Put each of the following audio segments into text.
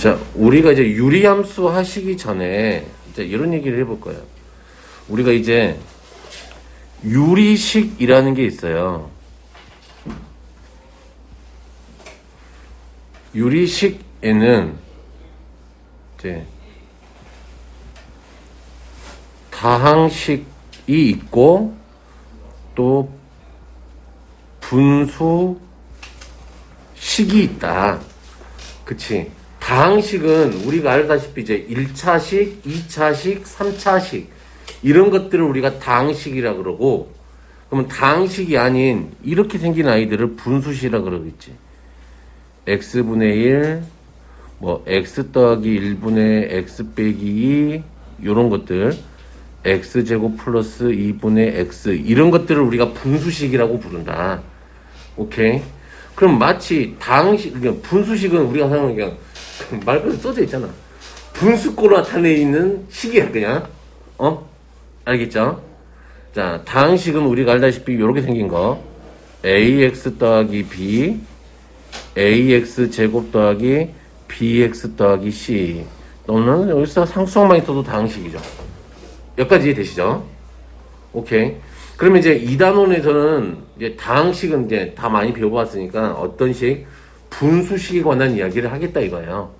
자, 우리가 이제 유리함수 하시기 전에 이제 이런 얘기를 해볼 거예요. 우리가 이제 유리식이라는 게 있어요. 유리식에는 이제 다항식이 있고 또 분수식이 있다. 그치? 다항식은 우리가 알다시피 이제 1차식, 2차식, 3차식 이런 것들을 우리가 다항식이라 그러고, 그러면 다항식이 아닌 이렇게 생긴 아이들을 분수식이라 그러겠지. x분의 1, 뭐 x 더하기 1분의 x 빼기 2 요런 것들, x제곱 플러스 2분의 x 이런 것들을 우리가 분수식이라고 부른다. 오케이? 그럼 마치 다항식, 분수식은 우리가 사용하는 그냥 말 그대로 써져 있잖아. 분수꼴로 나타내는 식이야 그냥. 알겠죠? 자, 다항식은 우리가 알다시피 이렇게 생긴 거 ax 더하기 b ax 제곱 더하기 bx 더하기 c 또는 여기서 상수항만 있어도 다항식이죠. 여기까지 이해되시죠? 오케이. 그러면 이제 2단원에서는 이제 다항식은 이제 다 많이 배워봤으니까 어떤 식? 분수식에 관한 이야기를 하겠다 이거예요.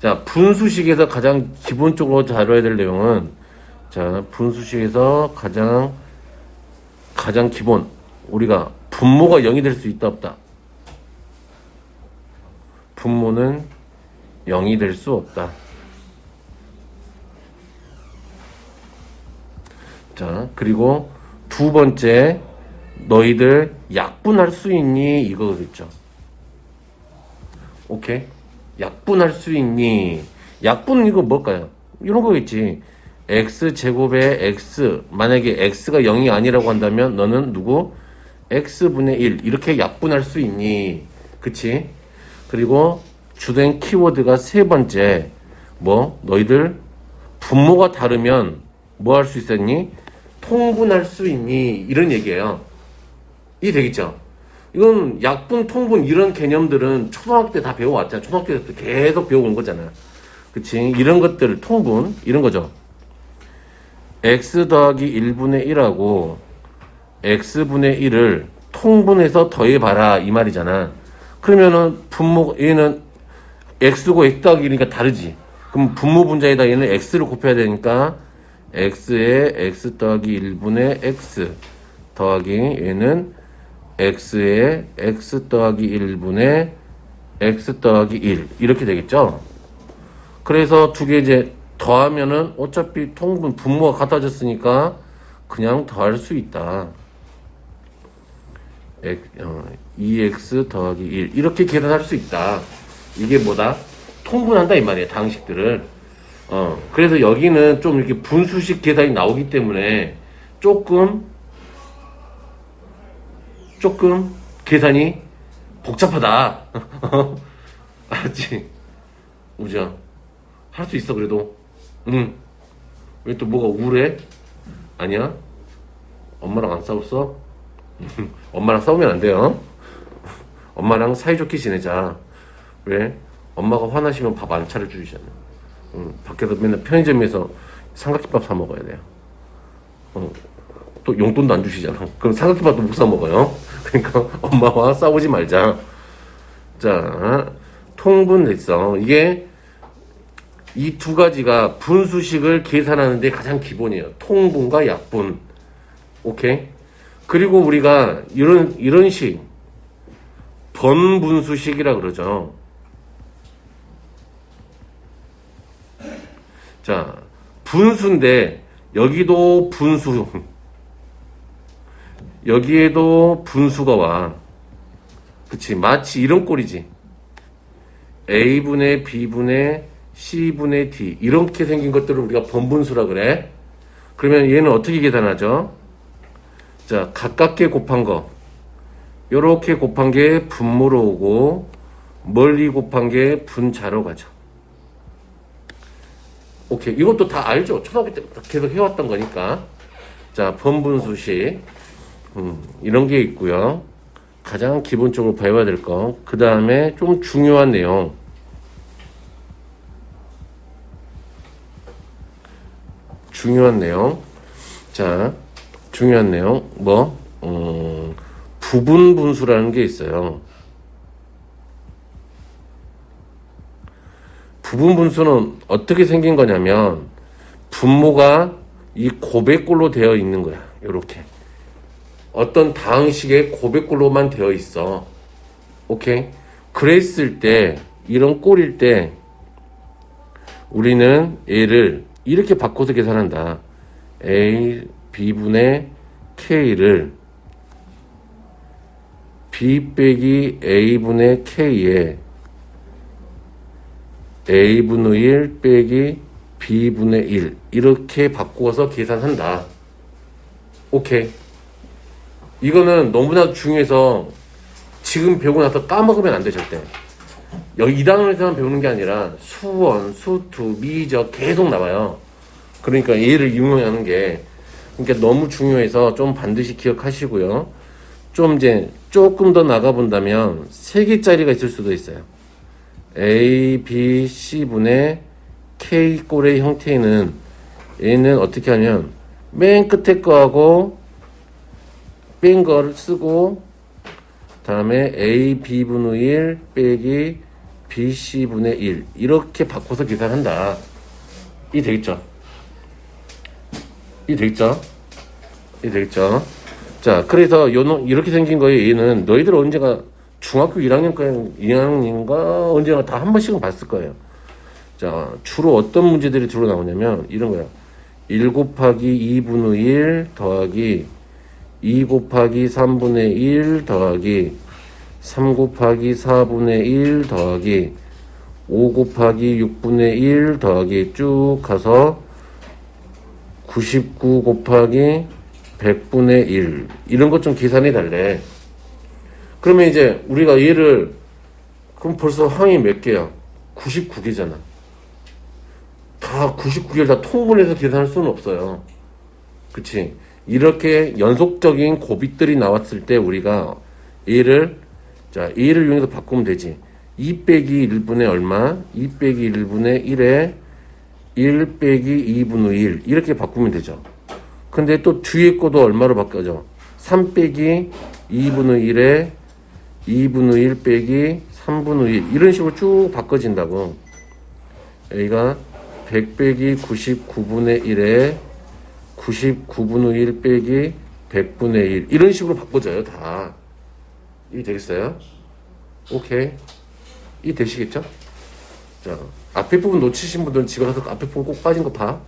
자, 분수식에서 가장 기본적으로 다뤄야 될 내용은, 자, 분수식에서 가장 기본, 우리가 분모가 0이 될 수 있다 없다. 분모는 0이 될 수 없다. 자, 그리고 두 번째, 너희들 약분할 수 있니? 이거겠죠. 오케이? 약분할 수 있니? 약분은 이거 뭘까요? 이런 거겠지. x제곱에 x, 만약에 x가 0이 아니라고 한다면 너는 누구? x분의 1 이렇게 약분할 수 있니? 그치? 그리고 주된 키워드가 세 번째, 뭐 너희들 분모가 다르면 뭐 할 수 있었니? 통분할 수 있니? 이런 얘기예요. 이해 되겠죠? 이건 약분, 통분 이런 개념들은 초등학교 때 다 배워왔잖아. 초등학교 때 계속 배워온 거잖아. 그치? 이런 것들, 통분, 이런 거죠. x 더하기 1분의 1하고 x분의 1을 통분해서 더해봐라 이 말이잖아. 그러면은 분모, 얘는 x고 x 더하기 1이니까 다르지. 그럼 분모 분자에다 얘는 x를 곱해야 되니까 x에 x 더하기 1분의 x 더하기 얘는 x에 x 더하기 1분의 x 더하기 1 이렇게 되겠죠. 그래서 두 개 이제 더하면은 어차피 통분 분모가 같아졌으니까 그냥 더할 수 있다. 2x 더하기 1 이렇게 계산할 수 있다. 이게 뭐다? 통분한다 이 말이에요. 다항식들을. 그래서 여기는 좀 이렇게 분수식 계산이 나오기 때문에 조금 계산이 복잡하다. 알았지? 우지야, 할 수 있어 그래도. 왜 또 뭐가 우울해? 아니야? 엄마랑 안 싸웠어? 엄마랑 싸우면 안 돼요. 엄마랑 사이좋게 지내자. 왜? 엄마가 화나시면 밥 안 차려주시잖아. 밖에서 맨날 편의점에서 삼각김밥 사 먹어야 돼요. 또 용돈도 안 주시잖아. 그럼 삼각김밥도 못 사 먹어요. 그러니까 엄마와 싸우지 말자. 자, 통분했어. 이게 이 두 가지가 분수식을 계산하는 데 가장 기본이에요. 통분과 약분. 오케이? 그리고 우리가 이런 식 번분수식이라 그러죠. 자, 분수인데 여기도 분수, 여기에도 분수가 와. 그치? 마치 이런 꼴이지. A분의 B분의 C분의 D 이렇게 생긴 것들을 우리가 번분수라 그래. 그러면 얘는 어떻게 계산하죠? 자, 가깝게 곱한 거 요렇게 곱한 게 분모로 오고 멀리 곱한 게 분자로 가죠. 오케이. 이것도 다 알죠? 초등학교 때부터 계속 해왔던 거니까. 자, 번분수식. 이런 게 있고요. 가장 기본적으로 배워야 될 거. 그 다음에 좀 중요한 내용. 중요한 내용. 자, 중요한 내용. 부분 분수라는 게 있어요. 부분 분수는 어떻게 생긴 거냐면, 분모가 이 고백골로 되어 있는 거야. 요렇게. 어떤 다항식의 고백골로만 되어 있어. 오케이? 그랬을 때, 이런 꼴일 때, 우리는 얘를 이렇게 바꿔서 계산한다. A, B분의 K를 B 빼기 A분의 K에 A분의 1 빼기 B분의 1 이렇게 바꾸어서 계산한다. 오케이. 이거는 너무나 중요해서 지금 배우고 나서 까먹으면 안 돼, 절대. 여기 2단원에서만 배우는 게 아니라 수원, 수투, 미적 계속 나와요. 그러니까 얘를 이용하는 게 그러니까 너무 중요해서 좀 반드시 기억하시고요. 좀 이제 조금 더 나가본다면 3개짜리가 있을 수도 있어요. A, B, C분의 K꼴의 형태는 얘는 어떻게 하면 맨 끝에 거하고 뺀 거를 쓰고 다음에 A, B분의 1 빼기 B, C분의 1 이렇게 바꿔서 계산한다. 이 되겠죠? 이 되겠죠? 이 되겠죠? 자, 그래서 이렇게 생긴 거예요. 얘는 너희들 언제가 중학교 1학년인가 언제가 다 한 번씩은 봤을 거예요. 자, 주로 어떤 문제들이 들어 나오냐면 이런 거야. 1 곱하기 2분의 1 더하기 2 곱하기 3분의 1 더하기 3 곱하기 4분의 1 더하기 5 곱하기 6분의 1 더하기 쭉 가서 99 곱하기 100분의 1 이런 것 좀 계산해 달래. 그러면 이제 우리가 얘를 그럼 벌써 항이 몇 개야? 99개잖아. 다 99개를 다 통분해서 계산할 수는 없어요. 그치? 이렇게 연속적인 곱빗들이 나왔을 때 우리가 얘를 이용해서 바꾸면 되지. 2 빼기 1분의 얼마? 2 빼기 1분의 1에 1 빼기 2분의 1 이렇게 바꾸면 되죠. 근데 또 뒤에 거도 얼마로 바뀌어져? 3 빼기 2분의 1에 2분의 1 빼기 3분의 1 이런 식으로 쭉 바꿔진다고. 여기가 100 빼기 99분의 1에 99분의 1 빼기 100분의 1 이런 식으로 바꿔져요. 다. 이 되겠어요? 오케이. 이 되시겠죠? 자, 앞에 부분 놓치신 분들은 집에 가서 앞에 부분 꼭 빠진 거 봐.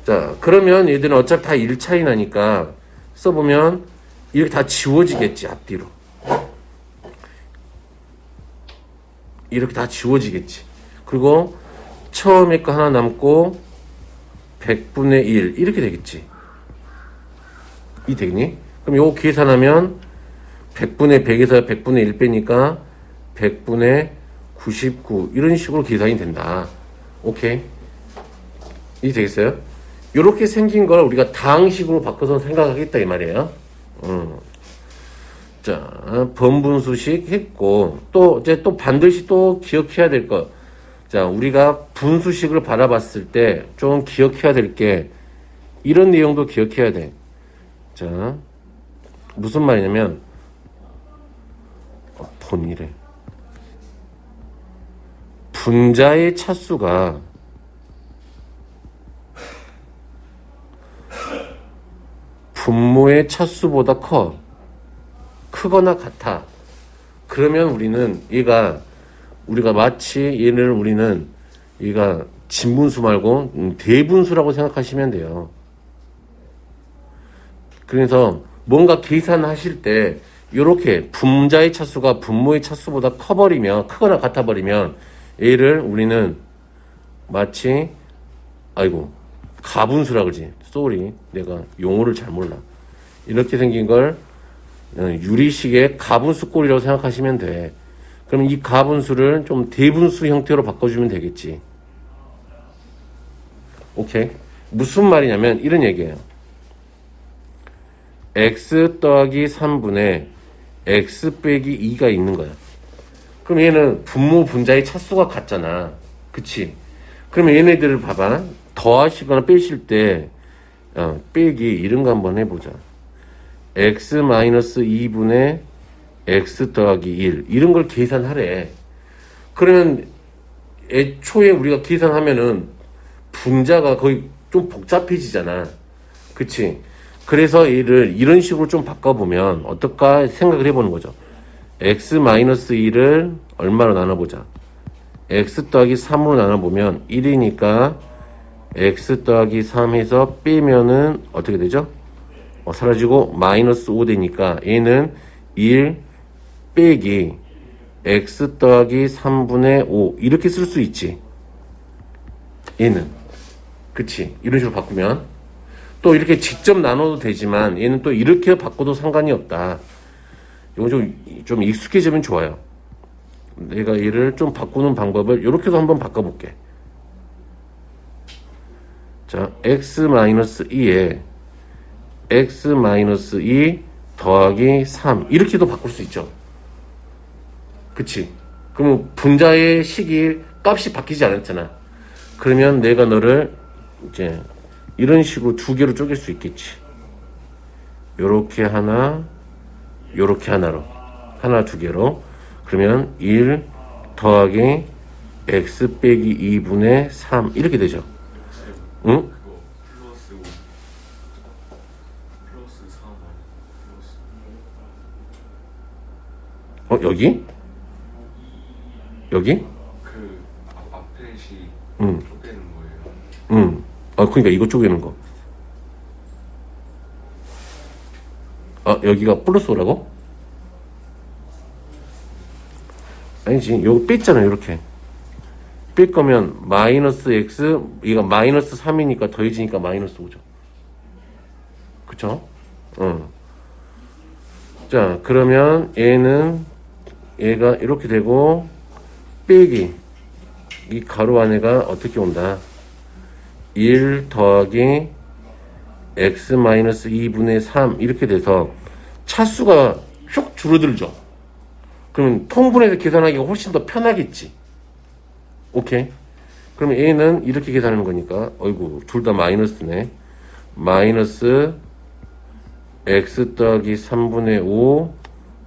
자, 그러면 얘들은 어차피 다 1차이 나니까 써보면 이렇게 다 지워지겠지, 앞뒤로. 이렇게 다 지워지겠지. 그리고 처음에 거 하나 남고 100분의 1 이렇게 되겠지. 이 되겠니? 그럼 요거 계산하면 100분의 100에서 100분의 1 빼니까 100분의 99 이런 식으로 계산이 된다. 오케이? 이 되겠어요? 요렇게 생긴 걸 우리가 다항식으로 바꿔서 생각하겠다 이 말이에요. 자, 번분수식 했고 또 이제 또 반드시 또 기억해야 될 것. 자, 우리가 분수식을 바라봤을 때 좀 기억해야 될 게 이런 내용도 기억해야 돼. 자, 무슨 말이냐면 본이래. 분자의 차수가 분모의 차수보다 크거나 같아. 그러면 우리는 우리가 마치 얘가 진분수 말고 대분수라고 생각하시면 돼요. 그래서 뭔가 계산하실 때 이렇게 분자의 차수가 분모의 차수보다 크거나 같아버리면 얘를 우리는 마치 가분수라 그러지. 쏘리, 내가 용어를 잘 몰라. 이렇게 생긴 걸 유리식의 가분수꼴이라고 생각하시면 돼. 그럼 이 가분수를 좀 대분수 형태로 바꿔주면 되겠지. 오케이? 무슨 말이냐면 이런 얘기예요. x 더하기 3분의 x 빼기 2가 있는 거야. 그럼 얘는 분모 분자의 차수가 같잖아. 그치? 그러면 얘네들을 봐봐. 더하시거나 빼실 때 빼기 이런 거 한번 해보자. x 마이너스 2분의 x 더하기 1 이런 걸 계산하래. 그러면 애초에 우리가 계산하면은 분자가 거의 좀 복잡해지잖아. 그치? 그래서 얘를 이런 식으로 좀 바꿔보면 어떨까 생각을 해보는 거죠. x 마이너스 1을 얼마로 나눠보자. x 더하기 3으로 나눠보면 1이니까 x 더하기 3 해서 빼면은 어떻게 되죠? 사라지고 마이너스 5 되니까 얘는 1 빼기 x 더하기 3분의 5 이렇게 쓸 수 있지. 얘는 그치? 이런 식으로 바꾸면 또 이렇게 직접 나눠도 되지만 얘는 또 이렇게 바꿔도 상관이 없다. 이거 좀 익숙해지면 좋아요. 내가 얘를 좀 바꾸는 방법을 이렇게도 한번 바꿔볼게. 자, x-2에 x-2 더하기 3 이렇게도 바꿀 수 있죠. 그치? 그럼 분자의 식이 값이 바뀌지 않았잖아. 그러면 내가 너를 이제 이런 식으로 두 개로 쪼갤 수 있겠지. 요렇게 하나, 요렇게 하나로. 하나, 두 개로. 그러면 1 더하기 x 빼기 2분의 3 이렇게 되죠. 응? 여기? 여기? 그 앞에 시 응. 쪼개는 거예요. 응. 그러니까 이거 쪼개는 거. 여기가 플러스 5라고? 아니지. 요거 뺐잖아, 요렇게. 뺄 거면 마이너스 x, 이거 마이너스 3이니까 더해지니까 마이너스 5죠. 그쵸? 자, 그러면 얘가 이렇게 되고, 빼기. 이 가로 안에가 어떻게 온다? 1 더하기 x 마이너스 2분의 3 이렇게 돼서 차수가 슉 줄어들죠. 그러면 통분해서 계산하기가 훨씬 더 편하겠지. 오케이. 그러면 얘는 이렇게 계산하는 거니까 어이구 둘 다 마이너스네. 마이너스 x 더하기 3분의 5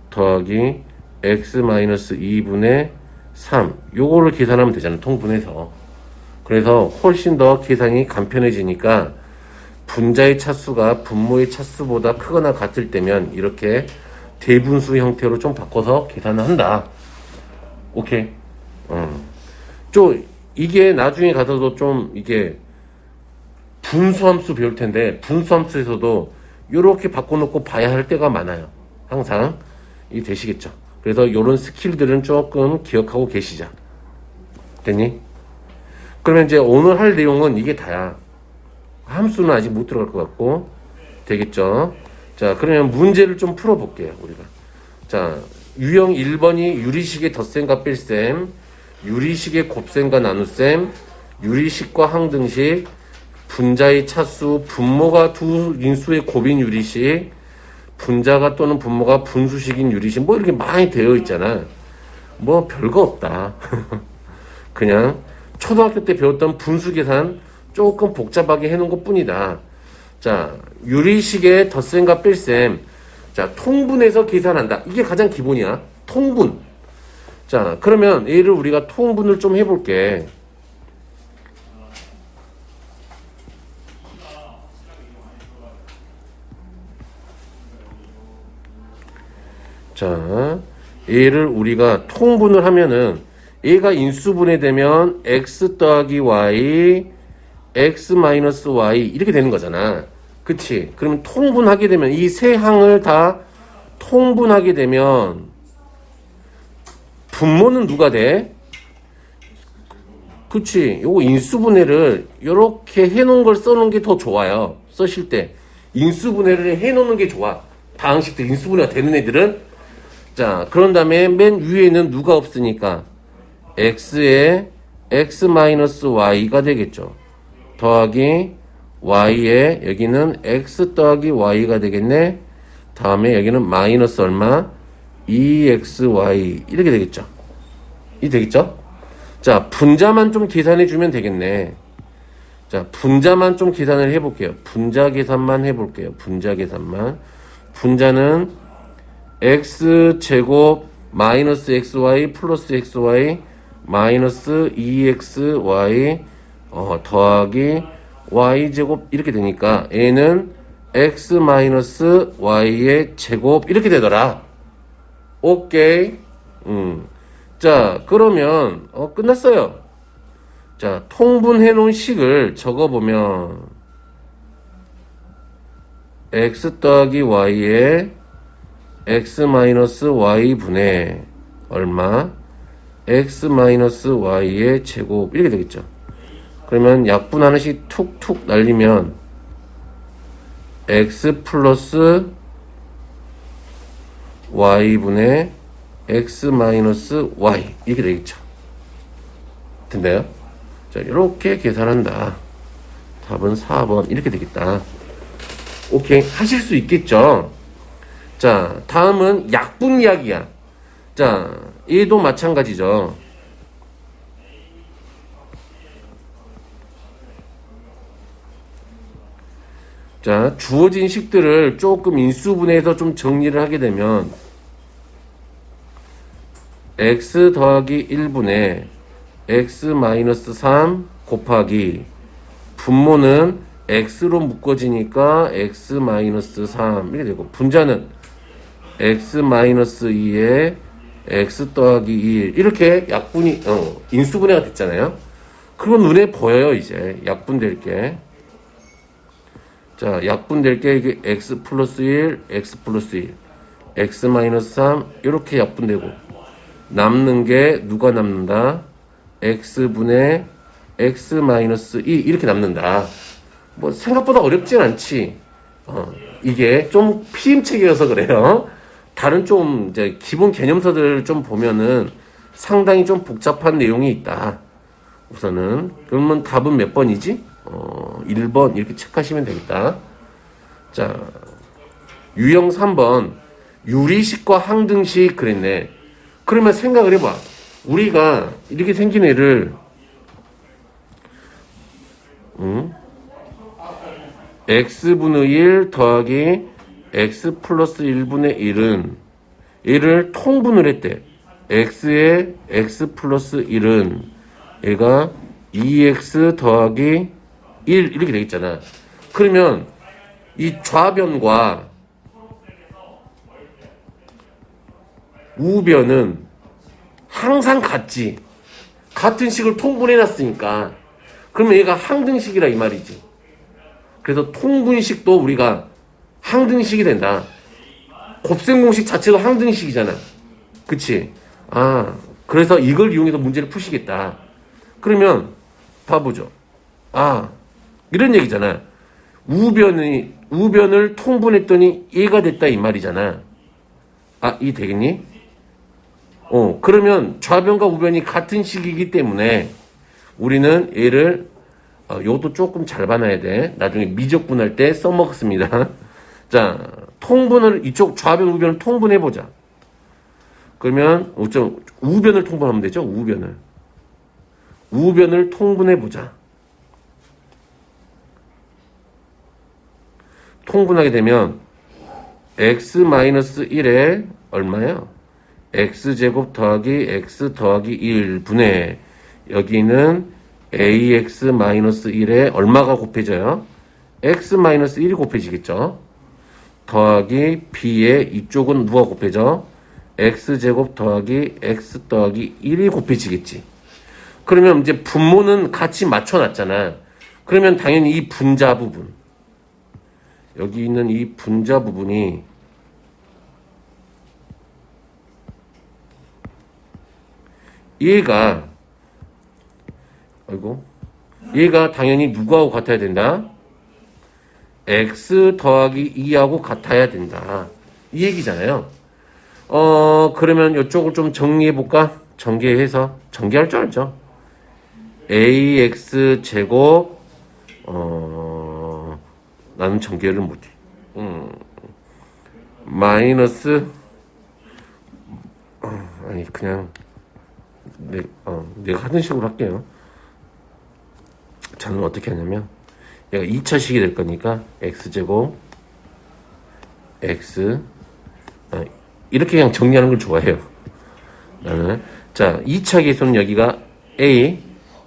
더하기 x 마이너스 2분의 3 요거를 계산하면 되잖아. 통분해서. 그래서 훨씬 더 계산이 간편해지니까 분자의 차수가 분모의 차수보다 크거나 같을 때면 이렇게 대분수 형태로 좀 바꿔서 계산을 한다. 오케이. 이게 나중에 가서도 좀 이게 분수함수 배울 텐데 분수함수에서도 이렇게 바꿔놓고 봐야 할 때가 많아요. 항상 이 되시겠죠. 그래서 이런 스킬들은 조금 기억하고 계시자. 됐니? 그러면 이제 오늘 할 내용은 이게 다야. 함수는 아직 못 들어갈 것 같고 되겠죠. 자, 그러면 문제를 좀 풀어볼게요. 우리가. 자, 유형 1번이 유리식의 덧셈과 뺄셈, 유리식의 곱셈과 나눗셈, 유리식과 항등식, 분자의 차수, 분모가 두 인수의 곱인 유리식, 분자가 또는 분모가 분수식인 유리식, 뭐 이렇게 많이 되어 있잖아. 뭐 별거 없다. 그냥 초등학교 때 배웠던 분수 계산 조금 복잡하게 해놓은 것 뿐이다. 자, 유리식의 덧셈과 뺄셈. 자, 통분해서 계산한다. 이게 가장 기본이야. 통분. 자, 그러면 얘를 우리가 통분을 좀 해볼게. 자, 얘를 우리가 통분을 하면은 얘가 인수분해 되면 x 더하기 y, x 마이너스 y 이렇게 되는 거잖아. 그치? 그러면 통분하게 되면 이 세 항을 다 통분하게 되면 분모는 누가 돼? 그치? 요거 인수분해를 요렇게 해놓은 걸 써놓은 게 더 좋아요. 쓰실 때 인수분해를 해놓는 게 좋아. 다항식들 인수분해가 되는 애들은. 자, 그런 다음에 맨 위에는 누가 없으니까 x에 x 마이너스 y가 되겠죠. 더하기 y에 여기는 x 더하기 y가 되겠네. 다음에 여기는 마이너스 얼마? 2xy 이렇게 되겠죠. 이 되겠죠? 자, 분자만 좀 계산해 주면 되겠네. 자, 분자만 좀 계산을 해볼게요. 분자 계산만 해볼게요. 분자 계산만. 분자는 x제곱 마이너스 xy 플러스 xy 마이너스 2xy 더하기 y제곱 이렇게 되니까 얘는 x 마이너스 y의 제곱 이렇게 되더라. 오케이. 자, 그러면 끝났어요. 자, 통분해 놓은 식을 적어보면 x 더하기 y에 x 마이너스 y분의 얼마? x 마이너스 y의 제곱 이렇게 되겠죠. 그러면 약분 하나씩 툭툭 날리면 x 플러스 y분의 x 마이너스 y 이렇게 되겠죠. 됐나요? 자, 이렇게 계산한다. 답은 4번 이렇게 되겠다. 오케이, 하실 수 있겠죠. 자, 다음은 약분 이야기야. 자, 얘도 마찬가지죠. 자, 주어진 식들을 조금 인수분해해서 좀 정리를 하게 되면 x 더하기 1분의 x 마이너스 3 곱하기 분모는 x로 묶어지니까 x 마이너스 3 이렇게 되고 분자는 x 마이너스 2에 x 더하기 1 이렇게 약분이 인수분해가 됐잖아요. 그건 눈에 보여요. 이제 약분될 게. 자, 약분될 게 이게 x 플러스 1 x 플러스 1 x 마이너스 3 이렇게 약분되고 남는 게 누가 남는다? x분의 x 마이너스 2 이렇게 남는다. 뭐 생각보다 어렵진 않지. 이게 좀 피임책이어서 그래요. 다른 좀 이제 기본 개념서들 좀 보면은 상당히 좀 복잡한 내용이 있다. 우선은 그러면 답은 몇 번이지? 1번 이렇게 체크하시면 되겠다. 자, 유형 3번 유리식과 항등식 그랬네. 그러면 생각을 해봐. 우리가 이렇게 생긴 애를 x분의 1 더하기 x 플러스 1분의 1은 얘를 통분을 했대. x에 x 플러스 1은 얘가 2x 더하기 1 이렇게 되겠잖아. 그러면 이 좌변과 우변은 항상 같지. 같은 식을 통분해놨으니까. 그러면 얘가 항등식이라 이 말이지. 그래서 통분식도 우리가 항등식이 된다. 곱셈공식 자체도 항등식이잖아. 그치? 그래서 이걸 이용해서 문제를 푸시겠다. 그러면 봐보죠. 이런 얘기잖아. 우변을 통분했더니 얘가 됐다 이 말이잖아. 이 되겠니? 그러면 좌변과 우변이 같은 식이기 때문에 우리는 얘를 요것도 조금 잘 봐놔야 돼. 나중에 미적분할 때 써먹습니다. 자, 통분을 이쪽 좌변 우변을 통분해보자. 그러면 우변을 통분하면 되죠. 우변을 통분해보자. 통분하게 되면 x-1에 얼마야? x제곱 더하기 x 더하기 1분의 여기는 ax-1에 얼마가 곱해져요? x-1이 곱해지겠죠. 더하기 b에 이쪽은 누가 곱해져? x제곱 더하기 x 더하기 1이 곱해지겠지. 그러면 이제 분모는 같이 맞춰놨잖아. 그러면 당연히 이 분자 부분, 여기 있는 이 분자 부분이 얘가 당연히 누구하고 같아야 된다? x 더하기 2하고 같아야 된다. 이 얘기잖아요. 그러면 이쪽을 좀 정리해볼까? 전개할 줄 알죠? ax 제곱, 나는 전개를 못해. 마이너스, 그냥, 내가 하던 식으로 할게요. 자는 어떻게 하냐면 얘가 2차식이 될 거니까 x제곱 x 이렇게 그냥 정리하는 걸 좋아해요. 나는 자 2차 계수는 여기가 a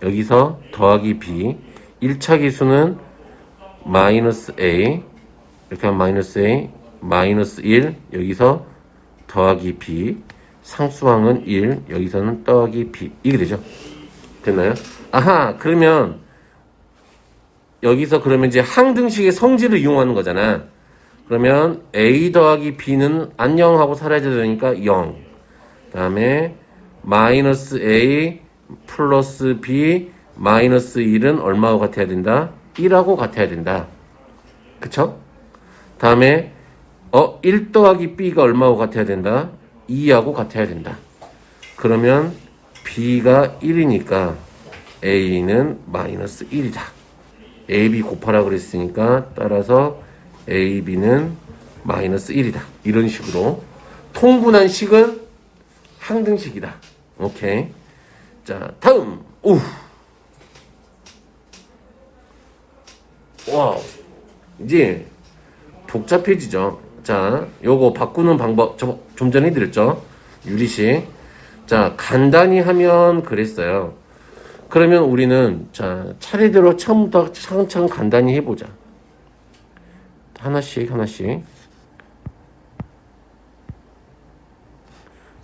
여기서 더하기 b 1차 계수는 마이너스 a 이렇게 하면 마이너스 a 마이너스 1 여기서 더하기 b 상수항은 1 여기서는 더하기 b 이게 되죠. 됐나요? 아하 그러면 여기서 그러면 이제 항등식의 성질을 이용하는 거잖아. 그러면 a 더하기 b는 안녕하고 사라져야 되니까 0 그 다음에 마이너스 a 플러스 b 마이너스 1은 얼마하고 같아야 된다? 1하고 같아야 된다. 그쵸? 다음에 1 더하기 b가 얼마하고 같아야 된다? 2하고 같아야 된다. 그러면 b가 1이니까 a는 마이너스 1이다. a, b 곱하라 그랬으니까 따라서 a, b는 마이너스 1이다. 이런 식으로 통분한 식은 항등식이다. 오케이. 자, 다음. 오. 와우. 이제 복잡해지죠. 자, 요거 바꾸는 방법 좀 전에 드렸죠. 유리식. 자, 간단히 하면 그랬어요. 그러면 우리는 자, 차례대로 처음부터 차근차근 간단히 해보자. 하나씩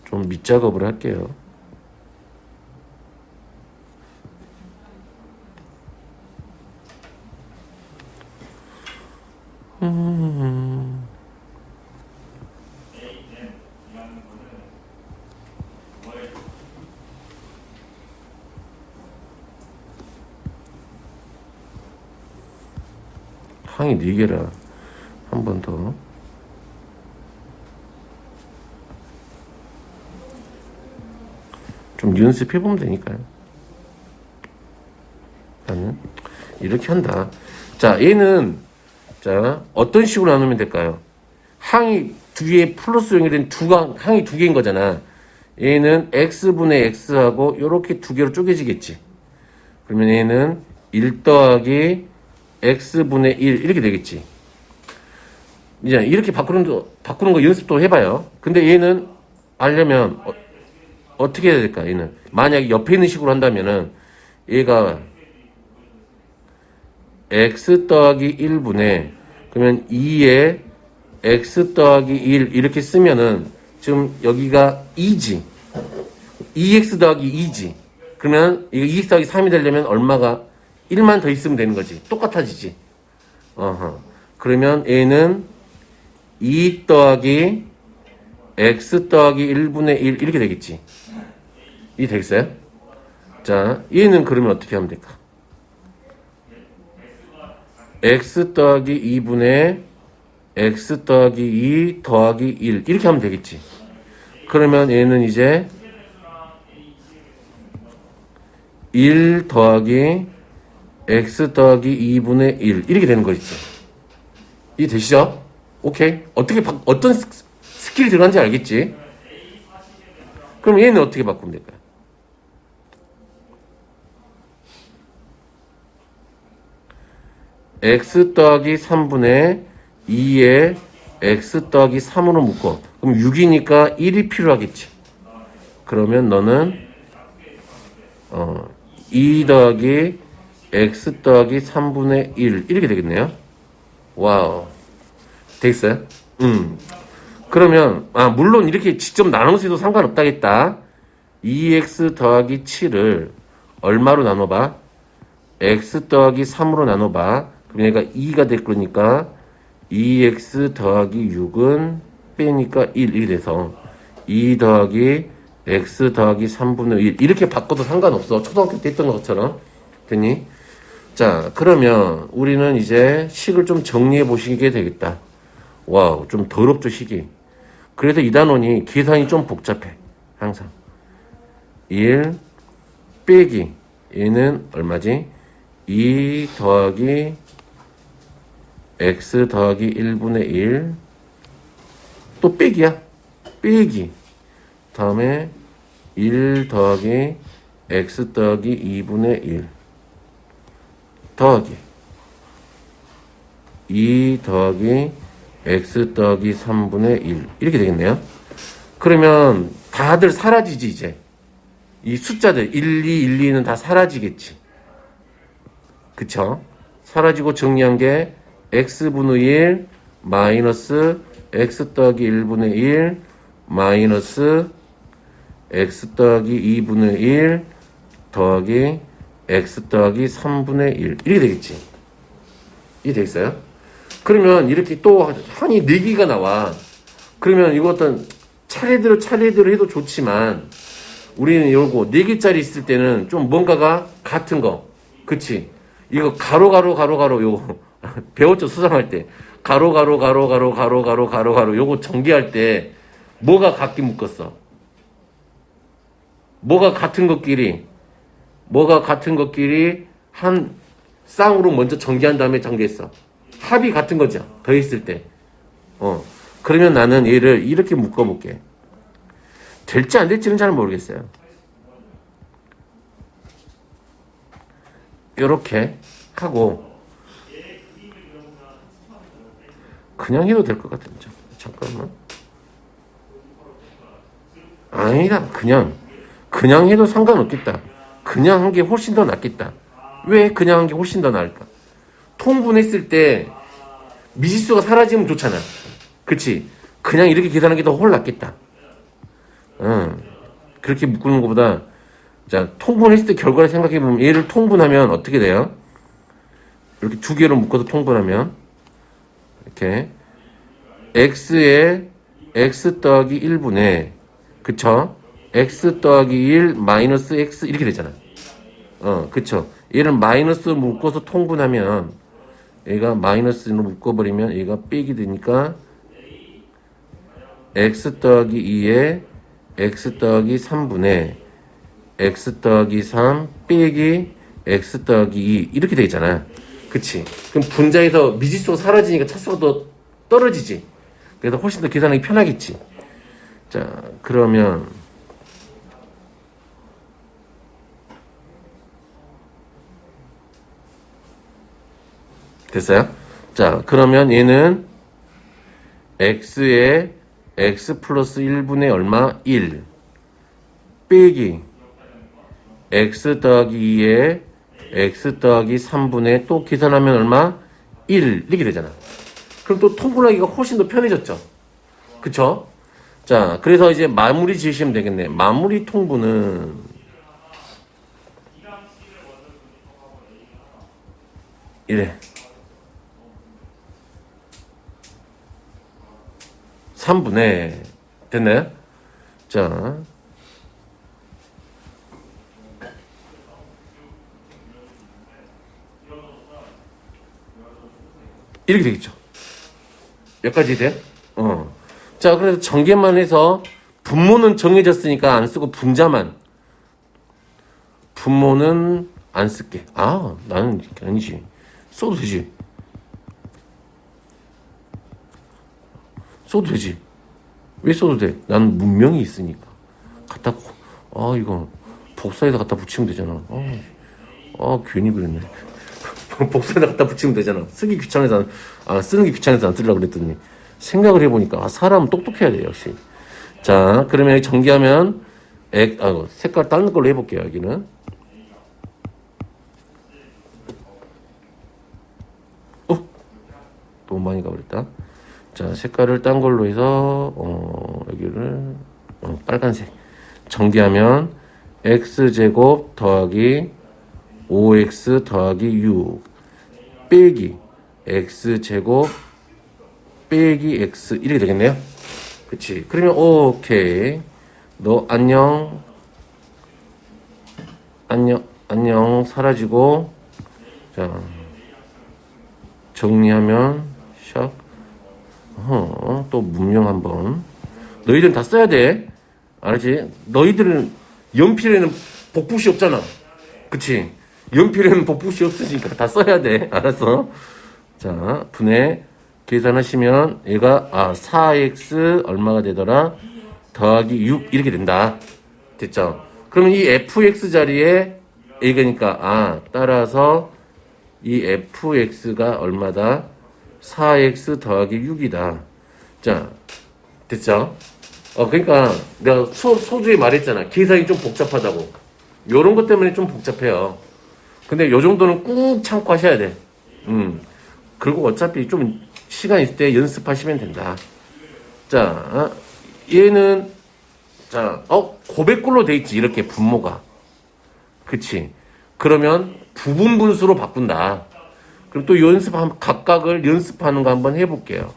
좀 밑작업을 할게요. 항이 4개라. 한 번 더. 좀 연습해보면 되니까요. 나는 이렇게 한다. 자, 얘는 자 어떤 식으로 나누면 될까요? 항이 뒤에 플러스 0이 된 항이 2개인 거잖아. 얘는 x분의 x하고 요렇게 2개로 쪼개지겠지. 그러면 얘는 1 더하기 x분의 1 이렇게 되겠지. 이제 이렇게 바꾸는 거 연습도 해봐요. 근데 얘는 알려면 어떻게 해야 될까? 얘는 만약에 옆에 있는 식으로 한다면은 얘가 x 더하기 1분의 그러면 2에 x 더하기 1 이렇게 쓰면은 지금 여기가 2지. 2x 더하기 2지. 그러면 이거 2x 더하기 3이 되려면 얼마가 1만 더 있으면 되는 거지. 똑같아지지. 그러면 얘는 2 더하기 x 더하기 1분의 1 이렇게 되겠지. 이 되겠어요? 자, 얘는 그러면 어떻게 하면 될까? x 더하기 2분의 x 더하기 2 더하기 1 이렇게 하면 되겠지. 그러면 얘는 이제 1 더하기 x 더하기 2분의 1 이렇게 되는 거 있죠. 이 되시죠? 오케이. 어떤 스킬이 들어간지 알겠지? 그럼 얘는 어떻게 바꾸면 될까요? x 더하기 3분의 2에 x 더하기 3으로 묶어. 그럼 6이니까 1이 필요하겠지. 그러면 너는 2 더하기 x 더하기 3분의 1 이렇게 되겠네요. 와우. 되겠어요? 그러면 물론 이렇게 직접 나눠서 해도 상관없다겠다. 2x 더하기 7을 얼마로 나눠봐? x 더하기 3으로 나눠봐. 그럼 얘가 2가 될 거니까 2x 더하기 6은 빼니까 1 이렇게 돼서 2 더하기 x 더하기 3분의 1 이렇게 바꿔도 상관없어. 초등학교 때 했던 것처럼. 됐니? 자, 그러면 우리는 이제 식을 좀 정리해 보시게 되겠다. 와우, 좀 더럽죠, 식이. 그래서 이 단원이 계산이 좀 복잡해. 항상. 1 빼기 얘는 얼마지? 2 더하기 x 더하기 1분의 1 또 빼기야. 빼기 다음에 1 더하기 x 더하기 2분의 1 더하기 2 더하기 x 더하기 3분의 1 이렇게 되겠네요. 그러면 다들 사라지지 이제. 이 숫자들 1, 2, 1, 2는 다 사라지겠지. 그쵸? 사라지고 정리한 게 x분의 1 마이너스 x 더하기 1분의 1 마이너스 x 더하기 2분의 1 더하기 x 더하기 3분의 1 이렇게 되겠지. 이게 되겠어요? 그러면 이렇게 또 한이 4개가 나와. 그러면 이거 어떤 차례대로 해도 좋지만 우리는 이러고 4개짜리 있을 때는 좀 뭔가가 같은 거. 그치? 이거 가로 요거 배웠죠? 수상할 때 가로 요거 전개할 때 뭐가 같게 묶었어? 뭐가 같은 것끼리 한 쌍으로 먼저 전개한 다음에 전개했어. 합이 같은 거죠. 더했을 때. 그러면 나는 얘를 이렇게 묶어볼게. 될지 안 될지는 잘 모르겠어요. 이렇게 하고 그냥 해도 될 것 같은데. 잠깐만. 아니다. 그냥 해도 상관없겠다. 그냥 한 게 훨씬 더 낫겠다. 왜 그냥 한 게 훨씬 더 나을까? 통분했을 때 미지수가 사라지면 좋잖아. 그치? 그냥 이렇게 계산하는 게 더 훨 낫겠다. 그렇게 묶는 것보다 자, 통분했을 때 결과를 생각해보면 얘를 통분하면 어떻게 돼요? 이렇게 두 개로 묶어서 통분하면 이렇게 x에 x 더하기 1분의 그쵸? x 더하기 1 마이너스 x 이렇게 되잖아. 그쵸? 얘를 마이너스로 묶어서 통분하면 얘가 마이너스로 묶어버리면 얘가 빼기 되니까 x 더하기 2에 x 더하기 3분의 x 더하기 3 빼기 x 더하기 2 이렇게 되잖아. 그치? 그럼 분자에서 미지수가 사라지니까 차수가 더 떨어지지. 그래서 훨씬 더 계산하기 편하겠지. 자, 그러면 됐어요? 자, 그러면 얘는 x에 x 플러스 1분의 얼마? 1 빼기 x 더하기 2에 x 더하기 3분의 또 계산하면 얼마? 1 이렇게 되잖아. 그럼 또 통분하기가 훨씬 더 편해졌죠. 그쵸? 자, 그래서 이제 마무리 지으시면 되겠네. 마무리 통분은 이래 3분의 됐나요? 자, 이렇게 되겠죠. 여기까지 돼요? 자, 그래서 전개만 해서 분모는 정해졌으니까 안 쓰고 분자만. 분모는 안 쓸게. 아, 나는 아니지. 써도 되지. 써도 되지. 왜 써도 돼? 나는 문명이 있으니까. 이거 복사에다 갖다 붙이면 되잖아. 괜히 그랬네. 복사에다 갖다 붙이면 되잖아. 쓰기 귀찮아서 쓰는 게 귀찮아서 안 쓰려고 그랬더니 생각을 해보니까 사람은 똑똑해야 돼 역시. 자, 그러면 여기 전개하면 색깔 다른 걸로 해볼게요. 여기는 너무 많이 가버렸다. 자, 색깔을 딴 걸로 해서 여기를 빨간색 전개하면 x제곱 더하기 5x 더하기 6 빼기 x제곱 빼기 x 이렇게 되겠네요. 그치? 그러면 오케이. 너 안녕 사라지고 자 정리하면 샥 또 문명 한번. 너희들은 다 써야 돼. 알았지? 너희들은 연필에는 복붙이 없잖아. 그치? 연필에는 복붙이 없으니까 다 써야 돼. 알았어? 자, 분해 계산하시면 얘가 4x 얼마가 되더라? 더하기 6 이렇게 된다. 됐죠? 그러면 이 fx 자리에 얘가니까 따라서 이 fx가 얼마다? 4x 더하기 6이다. 자, 됐죠? 그러니까 내가 소주에 말했잖아. 계산이 좀 복잡하다고. 요런 것 때문에 좀 복잡해요. 근데 요 정도는 꾹 참고 하셔야 돼. 그리고 어차피 좀 시간 있을 때 연습하시면 된다. 자, 얘는, 자, 고백골로 돼 있지. 이렇게 분모가. 그치. 그러면 부분 분수로 바꾼다. 그럼 또 각각을 연습하는 거 한번 해볼게요.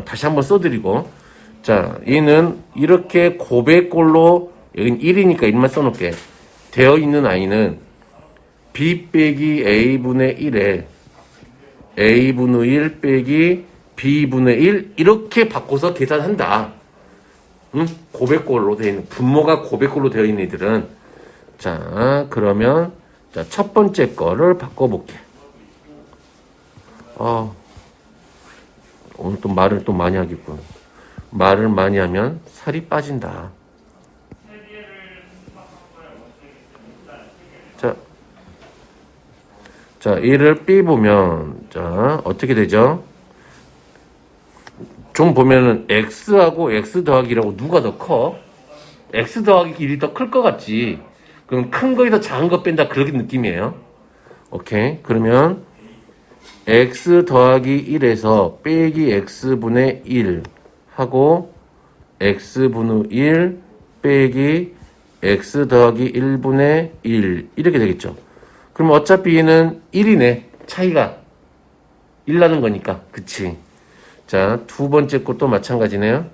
다시 한번 써드리고. 자, 얘는 이렇게 고백골로, 여긴 1이니까 1만 써놓을게. 되어 있는 아이는 b 빼기 a분의 1에 a분의 1 빼기 b분의 1 이렇게 바꿔서 계산한다. 고백골로 되어 있는, 분모가 고백골로 되어 있는 애들은. 자, 그러면, 자, 첫 번째 거를 바꿔볼게. 오늘 또 말을 또 많이 하겠군. 말을 많이 하면 살이 빠진다. 자, 얘를 빼보면, 자, 어떻게 되죠? 좀 보면은, x하고 x 더하기라고 누가 더 커? x 더하기 1이 더 클 것 같지? 그럼 큰 거에서 작은 거 뺀다, 그런 느낌이에요. 오케이. 그러면, x 더하기 1에서 빼기 x분의 1 하고, x분의 1 빼기 x 더하기 1분의 1. 이렇게 되겠죠. 그럼 어차피 얘는 1이네. 차이가 1 나는 거니까. 그치. 자, 두 번째 것도 마찬가지네요.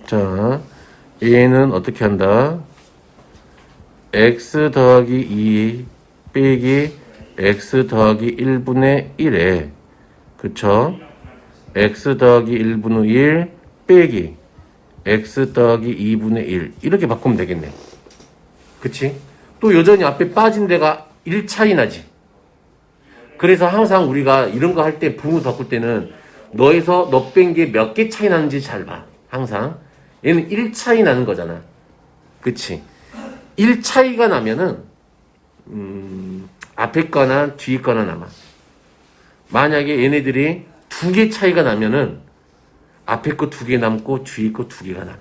자, 얘는 어떻게 한다? x 더하기 2 빼기 x 더하기 1분의 1에, 그쵸? x 더하기 1분의 1 빼기 x 더하기 2분의 1 이렇게 바꾸면 되겠네. 그치? 또 여전히 앞에 빠진 데가 1 차이 나지. 그래서 항상 우리가 이런 거 할 때 분모 바꿀 때는 너에서 너 뺀 게 몇 개 차이 나는지 잘 봐. 항상. 얘는 1 차이 나는 거잖아. 그치? 1 차이가 나면은 앞에 거나 뒤에 거나 남아. 만약에 얘네들이 2개 차이가 나면은 앞에 거 2개 남고 뒤에 거 2개가 남아.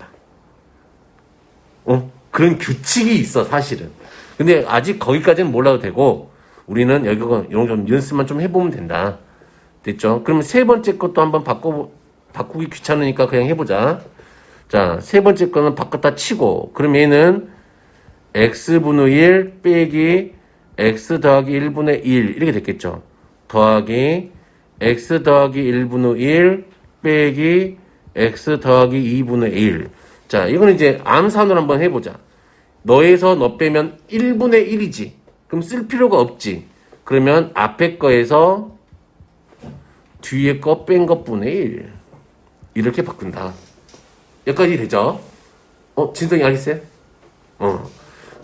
그런 규칙이 있어, 사실은. 근데 아직 거기까지는 몰라도 되고, 우리는 이런 좀 연습만 좀 해보면 된다. 됐죠? 그럼 세 번째 것도 한번 바꾸기 귀찮으니까 그냥 해보자. 자, 세 번째 거는 바꿨다 치고, 그럼 얘는 x분의 1 빼기 x 더하기 1분의 1 이렇게 됐겠죠. 더하기 x 더하기 1분의 1 빼기 x 더하기 2분의 1. 자, 이거는 이제 암산으로 한번 해보자. 너에서 너 빼면 1분의 1이지. 그럼 쓸 필요가 없지. 그러면 앞에 거에서 뒤에 거 뺀 것분의 1. 이렇게 바꾼다. 여기까지 되죠? 진성이 알겠어요?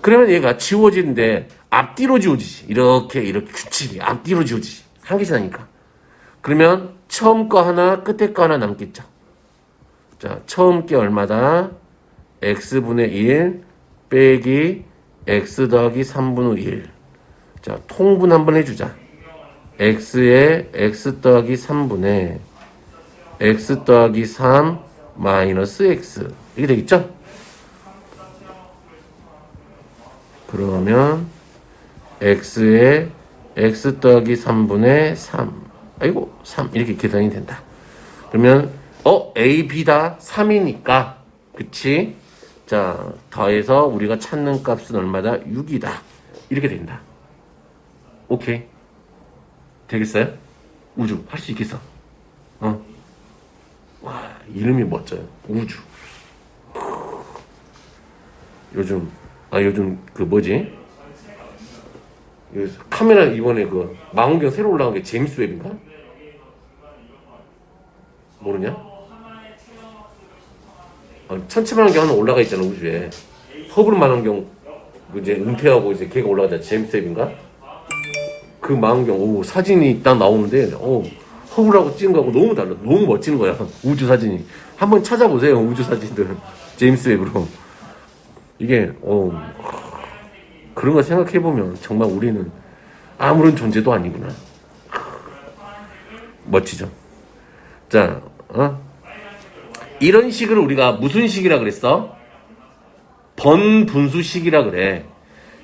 그러면 얘가 지워지는데 앞뒤로 지워지지. 이렇게 규칙이 앞뒤로 지워지지. 한 개씩 나니까. 그러면 처음 거 하나, 끝에 거 하나 남겠죠. 자, 처음 게 얼마다? x분의 1 빼기 x 더하기 3분의 1. 자, 통분 한번 해주자. x에 x 더하기 3분의 x 더하기 3 마이너스 x. 이게 되겠죠? 그러면 x에 x 더하기 3분의 3. 아이고, 3. 이렇게 계산이 된다. 그러면 a, b다 3이니까. 그치? 자, 더해서 우리가 찾는 값은 얼마다? 6이다. 이렇게 된다. 오케이. 되겠어요? 우주. 할 수 있겠어? 와, 이름이 멋져요. 우주. 요즘 그 뭐지? 카메라 이번에 그 망원경 새로 올라온 게 제임스 웹인가? 모르냐? 천체 망원경 하나 올라가 있잖아, 우주에. 허블 망원경 이제 은퇴하고 이제 걔가 올라가자 제임스 웹인가? 그 망원경 오 사진이 딱 나오는데 허블하고 찍은 거하고 너무 달라. 너무 멋진 거야. 우주 사진이. 한번 찾아보세요. 우주 사진들. 제임스 웹으로. 이게 그런 거 생각해 보면 정말 우리는 아무런 존재도 아니구나. 멋지죠. 자, 이런 식을 우리가 무슨 식이라 그랬어? 번분수식이라 그래.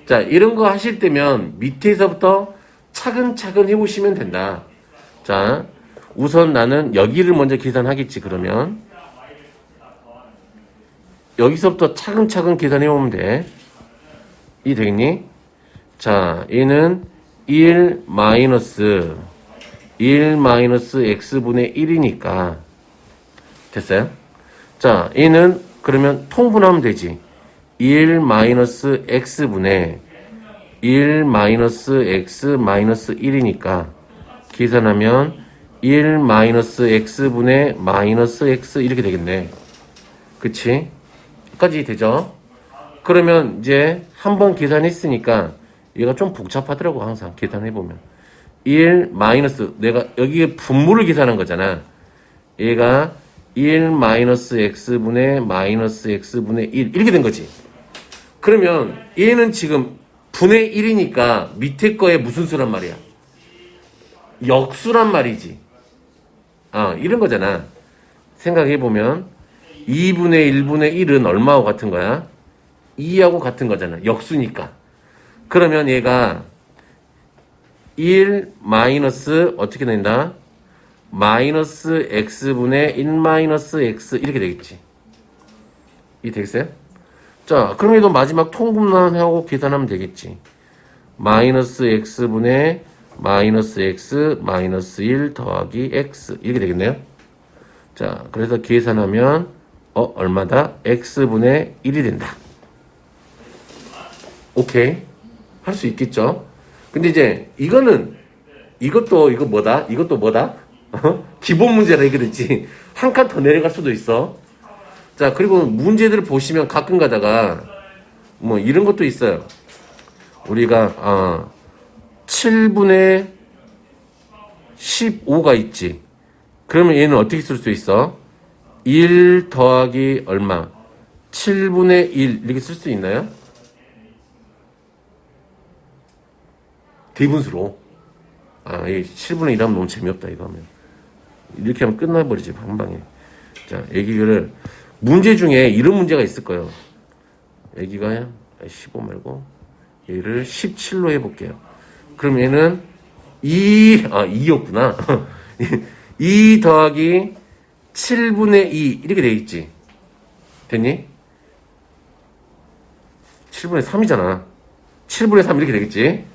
자, 이런 거 하실 때면 밑에서부터 차근차근 해보시면 된다. 자, 우선 나는 여기를 먼저 계산하겠지. 그러면 여기서부터 차근차근 계산해보면 돼. 이 되겠니? 자, 얘는 1 마이너스 x분의 1이니까 됐어요? 자, 얘는 그러면 통분하면 되지. 1 마이너스 x분의 1 마이너스 x 마이너스 1이니까 계산하면 1 마이너스 x분의 마이너스 x 이렇게 되겠네. 그치? 여기까지 되죠? 그러면 이제 한번 계산했으니까 얘가 좀 복잡하더라고. 항상 계산해보면 1 마이너스 내가 여기에 분모를 계산한 거잖아. 얘가 1 마이너스 x분의 마이너스 x분의 1 이렇게 된 거지. 그러면 얘는 지금 분의 1이니까 밑에 거에 무슨 수란 말이야? 역수란 말이지. 이런 거잖아. 생각해보면 2분의 1분의 1은 얼마하고 같은 거야? 2하고 같은 거잖아. 역수니까. 그러면 얘가 1 마이너스 어떻게 된다? 마이너스 x분의 1 마이너스 x 이렇게 되겠지. 이 되겠어요? 자, 그럼 얘도 마지막 통분만하고 계산하면 되겠지. 마이너스 x분의 마이너스 x 마이너스 1 더하기 x 이렇게 되겠네요. 자, 그래서 계산하면 얼마다? x분의 1이 된다. 오케이. 할 수 있겠죠? 근데 이제 이것도 뭐다? 기본 문제라 이게 됐지. 한 칸 더 내려갈 수도 있어. 자, 그리고 문제들을 보시면 가끔 가다가 뭐 이런 것도 있어요. 우리가 7분의 15가 있지. 그러면 얘는 어떻게 쓸 수 있어? 1 더하기 얼마? 7분의 1 이렇게 쓸 수 있나요? 대분수로. 이 7분의 1 하면 너무 재미없다 이거 하면. 이렇게 하면 끝나버리지 한 방에. 자, 얘기를 문제 중에 이런 문제가 있을 거예요. 얘기가 15 말고 얘를 17로 해볼게요. 그럼 얘는 2였구나. 2 더하기 7분의 2 이렇게 돼 있지. 됐니? 7분의 3이잖아. 7분의 3 이렇게 되겠지.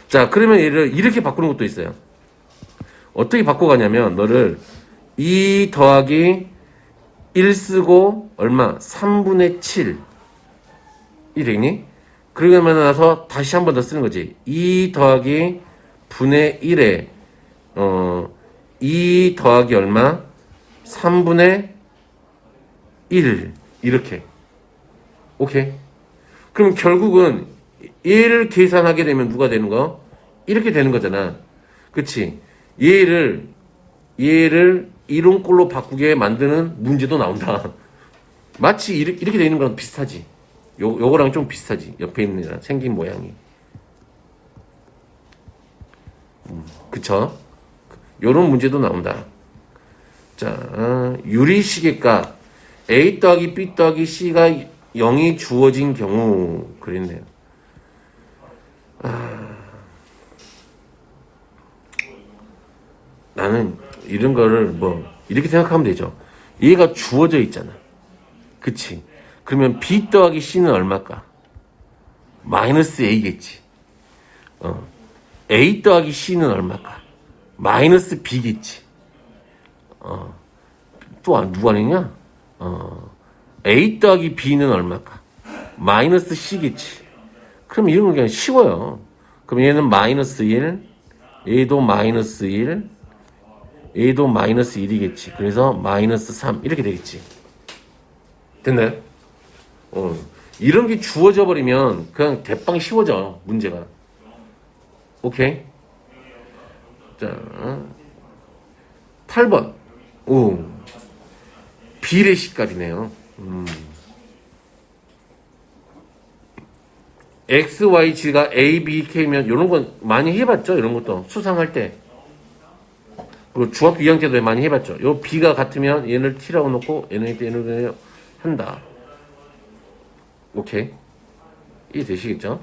자, 그러면 얘를 이렇게 바꾸는 것도 있어요. 어떻게 바꿔가냐면 너를 2 더하기 1 쓰고 얼마? 3분의 7 이 되니? 그러고 나서 다시 한 번 더 쓰는 거지. 2 더하기 분의 1에 2 더하기 얼마? 3분의 1 이렇게. 오케이. 그럼 결국은 얘를 계산하게 되면 누가 되는 거? 이렇게 되는 거잖아. 그치? 얘를 이론꼴로 바꾸게 만드는 문제도 나온다. 마치 이렇게 되어 있는 거랑 비슷하지. 요거랑 좀 비슷하지. 옆에 있는 애랑 생긴 모양이. 그쵸? 요런 문제도 나온다. 자, 유리시계값 A 더하기 B 더하기 C가 0이 주어진 경우 그랬네요. 나는 이런 거를 이렇게 생각하면 되죠. 얘가 주어져 있잖아. 그치? 그러면 B 더하기 C는 얼마일까? 마이너스 A겠지. A 더하기 C는 얼마일까? 마이너스 B겠지. 또 누가 아니냐? A 더하기 B는 얼마일까? 마이너스 C겠지. 그럼 이런 거 그냥 쉬워요. 그럼 얘는 마이너스 1, 얘도 마이너스 1, 얘도 마이너스 1이겠지. 그래서 마이너스 3 이렇게 되겠지. 됐나요? 이런 게 주어져 버리면 그냥 대빵 쉬워져, 문제가. 오케이? 자, 8번. 오. 비례식깔이네요. X, Y, G가 A, B, K면 이런 건 많이 해봤죠? 이런 것도 수상할 때. 그리고 중학교 2학년 때도 많이 해봤죠. 요 B가 같으면 얘를 T라고 놓고 얘는 한다. 오케이. 이해 되시겠죠?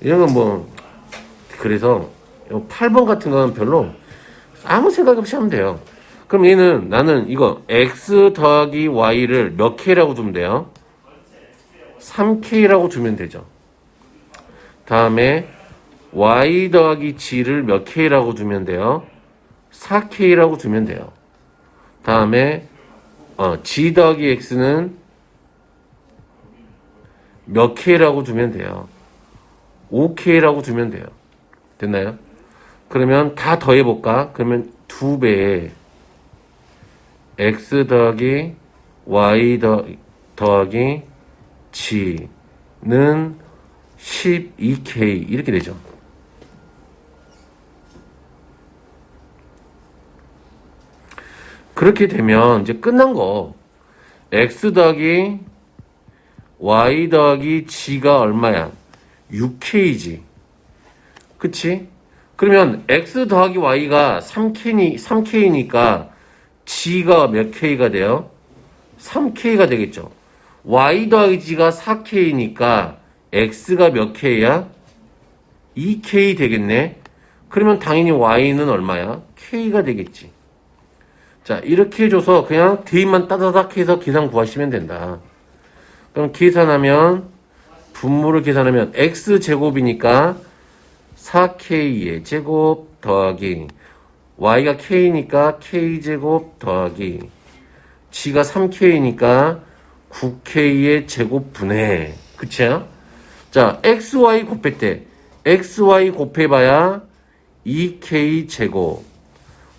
이런 건 뭐, 그래서, 8번 같은 건 별로 아무 생각 없이 하면 돼요. 그럼 얘는, 나는 이거, X 더하기 Y를 몇 K라고 두면 돼요? 3K라고 두면 되죠. 다음에, Y 더하기 G를 몇 K라고 두면 돼요? 4K라고 두면 돼요. 다음에, G 더하기 X는 몇 K라고 두면 돼요? 5K라고 두면 돼요. 됐나요? 그러면 다 더해볼까? 그러면 2배에 X 더하기 Y 더하기 G는 12K 이렇게 되죠. 그렇게 되면 이제 끝난 거 X 더하기 Y 더하기 G가 얼마야? 6K지. 그치? 그러면 X 더하기 Y가 3K니까 G가 몇 K가 돼요? 3K가 되겠죠. Y 더하기 G가 4K니까 X가 몇 K야? 2K 되겠네. 그러면 당연히 Y는 얼마야? K가 되겠지. 자, 이렇게 해줘서 그냥 대입만 따다닥 해서 계산 구하시면 된다. 그럼 계산하면 분모를 계산하면 X제곱이니까 4K의 제곱 더하기 Y가 K니까 K제곱 더하기 G가 3K니까 9K의 제곱분해. 그쵸? 자, XY 곱할 때 XY 곱해봐야 2K 제곱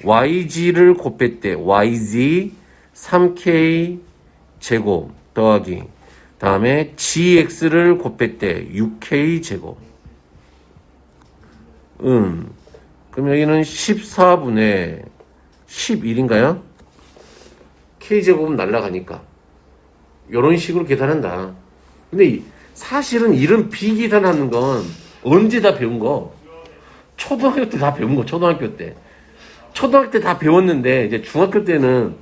YG를 곱할 때 YZ 3K 제곱 더하기 다음에 GX를 곱할 때 6K 제곱. 그럼 여기는 14분의 11인가요? K제곱은 날라가니까. 요런 식으로 계산한다. 근데 사실은 이런 비계산하는 건 언제 다 배운 거? 초등학교 때 다 배운 거, 초등학교 때. 초등학교 때 다 배웠는데, 이제 중학교 때는,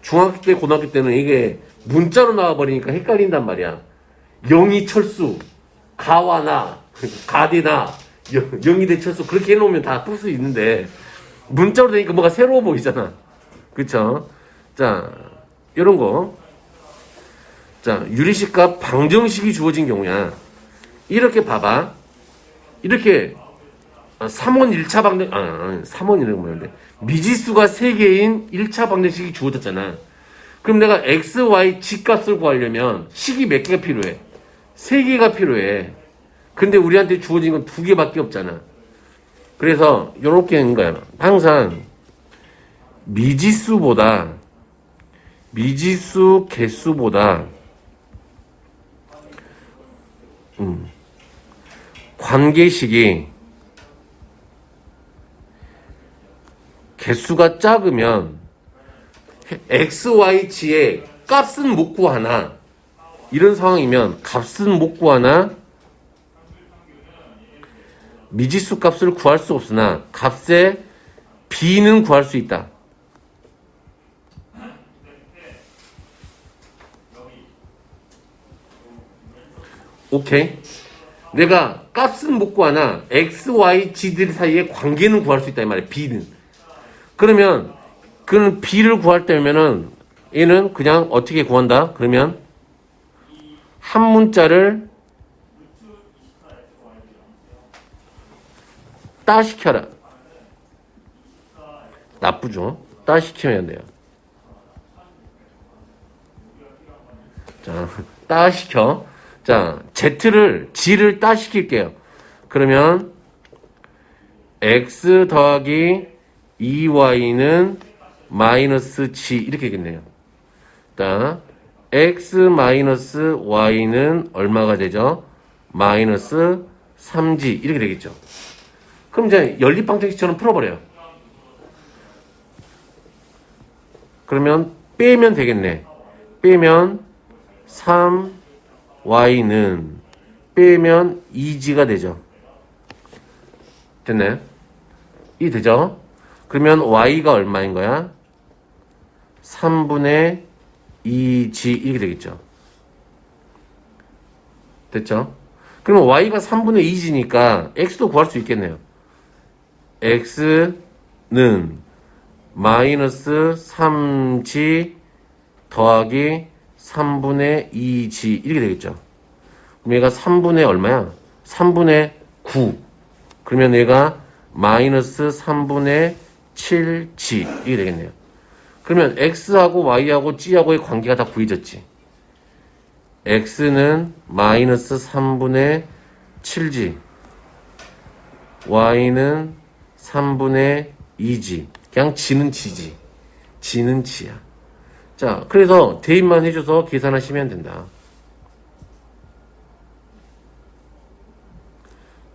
중학교 때, 고등학교 때는 이게 문자로 나와버리니까 헷갈린단 말이야. 영희철수, 가와나, 가디나, 영희대철수, 그렇게 해놓으면 다 풀 수 있는데, 문자로 되니까 뭐가 새로워 보이잖아. 그쵸? 자, 요런 거. 자, 유리식과 방정식이 주어진 경우야. 이렇게 봐봐. 이렇게 3원 1차 방정, 3원이라고 뭐였는데 미지수가 3개인 1차 방정식이 주어졌잖아. 그럼 내가 x, y, g 값을 구하려면 식이 몇 개가 필요해? 3개가 필요해. 근데 우리한테 주어진 건 2개밖에 없잖아. 그래서 요렇게 하는 거야. 항상 미지수 개수보다 관계식이 개수가 작으면 x, y, g의 값은 못 구하나 이런 상황이면 값은 못 구하나 미지수 값을 구할 수 없으나 값의 b는 구할 수 있다. 오케이. 내가 값은 못 구하나 x, y, g들 사이의 관계는 구할 수 있다 이 말이야. b는. 그러면 그는 b를 구할 때면은 얘는 그냥 어떻게 구한다? 그러면 한 문자를 따시켜라. 나쁘죠? 따시켜야 돼요. 자, 따시켜. 자, G를 따시킬게요. 그러면 X 더하기 2Y는 마이너스 G 이렇게 되겠네요. 자, x 마이너스 y는 얼마가 되죠? 마이너스 3g 이렇게 되겠죠. 그럼 이제 연립방정식처럼 풀어버려요. 그러면 빼면 되겠네. 빼면 3y는 빼면 2g가 되죠. 됐나요? 이 되죠? 그러면 y가 얼마인 거야? 3분의 2g 이렇게 되겠죠. 됐죠? 그러면 y가 3분의 2g니까 x도 구할 수 있겠네요. x는 마이너스 3g 더하기 3분의 2g 이렇게 되겠죠. 그럼 얘가 3분의 얼마야? 3분의 9. 그러면 얘가 마이너스 3분의 7g 이렇게 되겠네요. 그러면 x하고 y하고 g하고의 관계가 다 구해졌지. x는 마이너스 3분의 7g, y는 3분의 2g. 그냥 g는 g지. g는 g야. 자, 그래서 대입만 해줘서 계산하시면 된다.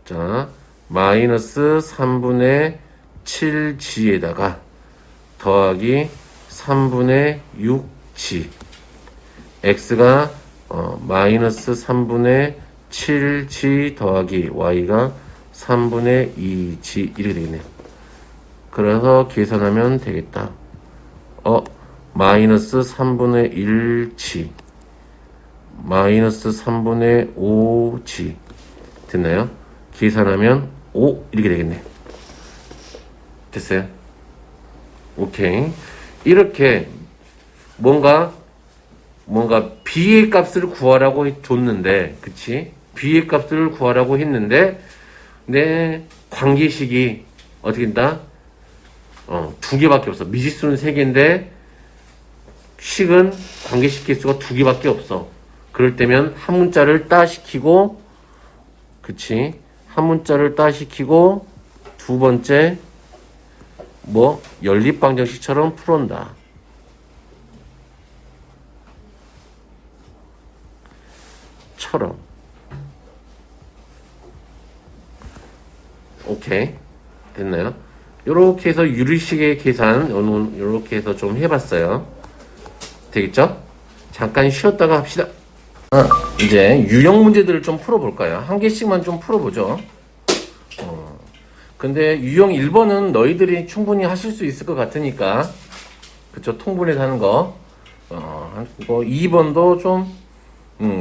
자, 마이너스 3분의 7g에다가 더하기 3분의 6g. x가 마이너스 3분의 7g 더하기 y가 3분의 2g 이렇게 되겠네요. 그래서 계산하면 되겠다. 마이너스 3분의 1g 마이너스 3분의 5g 됐나요? 계산하면 5 이렇게 되겠네. 됐어요? 오케이. 이렇게 뭔가 b의 값을 구하라고 줬는데, 그치? b의 값을 구하라고 했는데, 내 관계식이 어떻게 된다? 두 개밖에 없어. 미지수는 3개인데, 식은 관계식 개수가 2개밖에 없어. 그럴 때면 한 문자를 따시키고, 그치? 한 문자를 따시키고, 두 번째, 연립방정식처럼 풀어온다. 처럼. 오케이. 됐나요? 요렇게 해서 유리식의 계산, 요렇게 해서 좀 해봤어요. 되겠죠? 잠깐 쉬었다가 합시다. 이제 유형 문제들을 좀 풀어볼까요? 한 개씩만 좀 풀어보죠. 근데 유형 1번은 너희들이 충분히 하실 수 있을 것 같으니까, 그쵸? 통분해서 하는 거. 2번도 좀,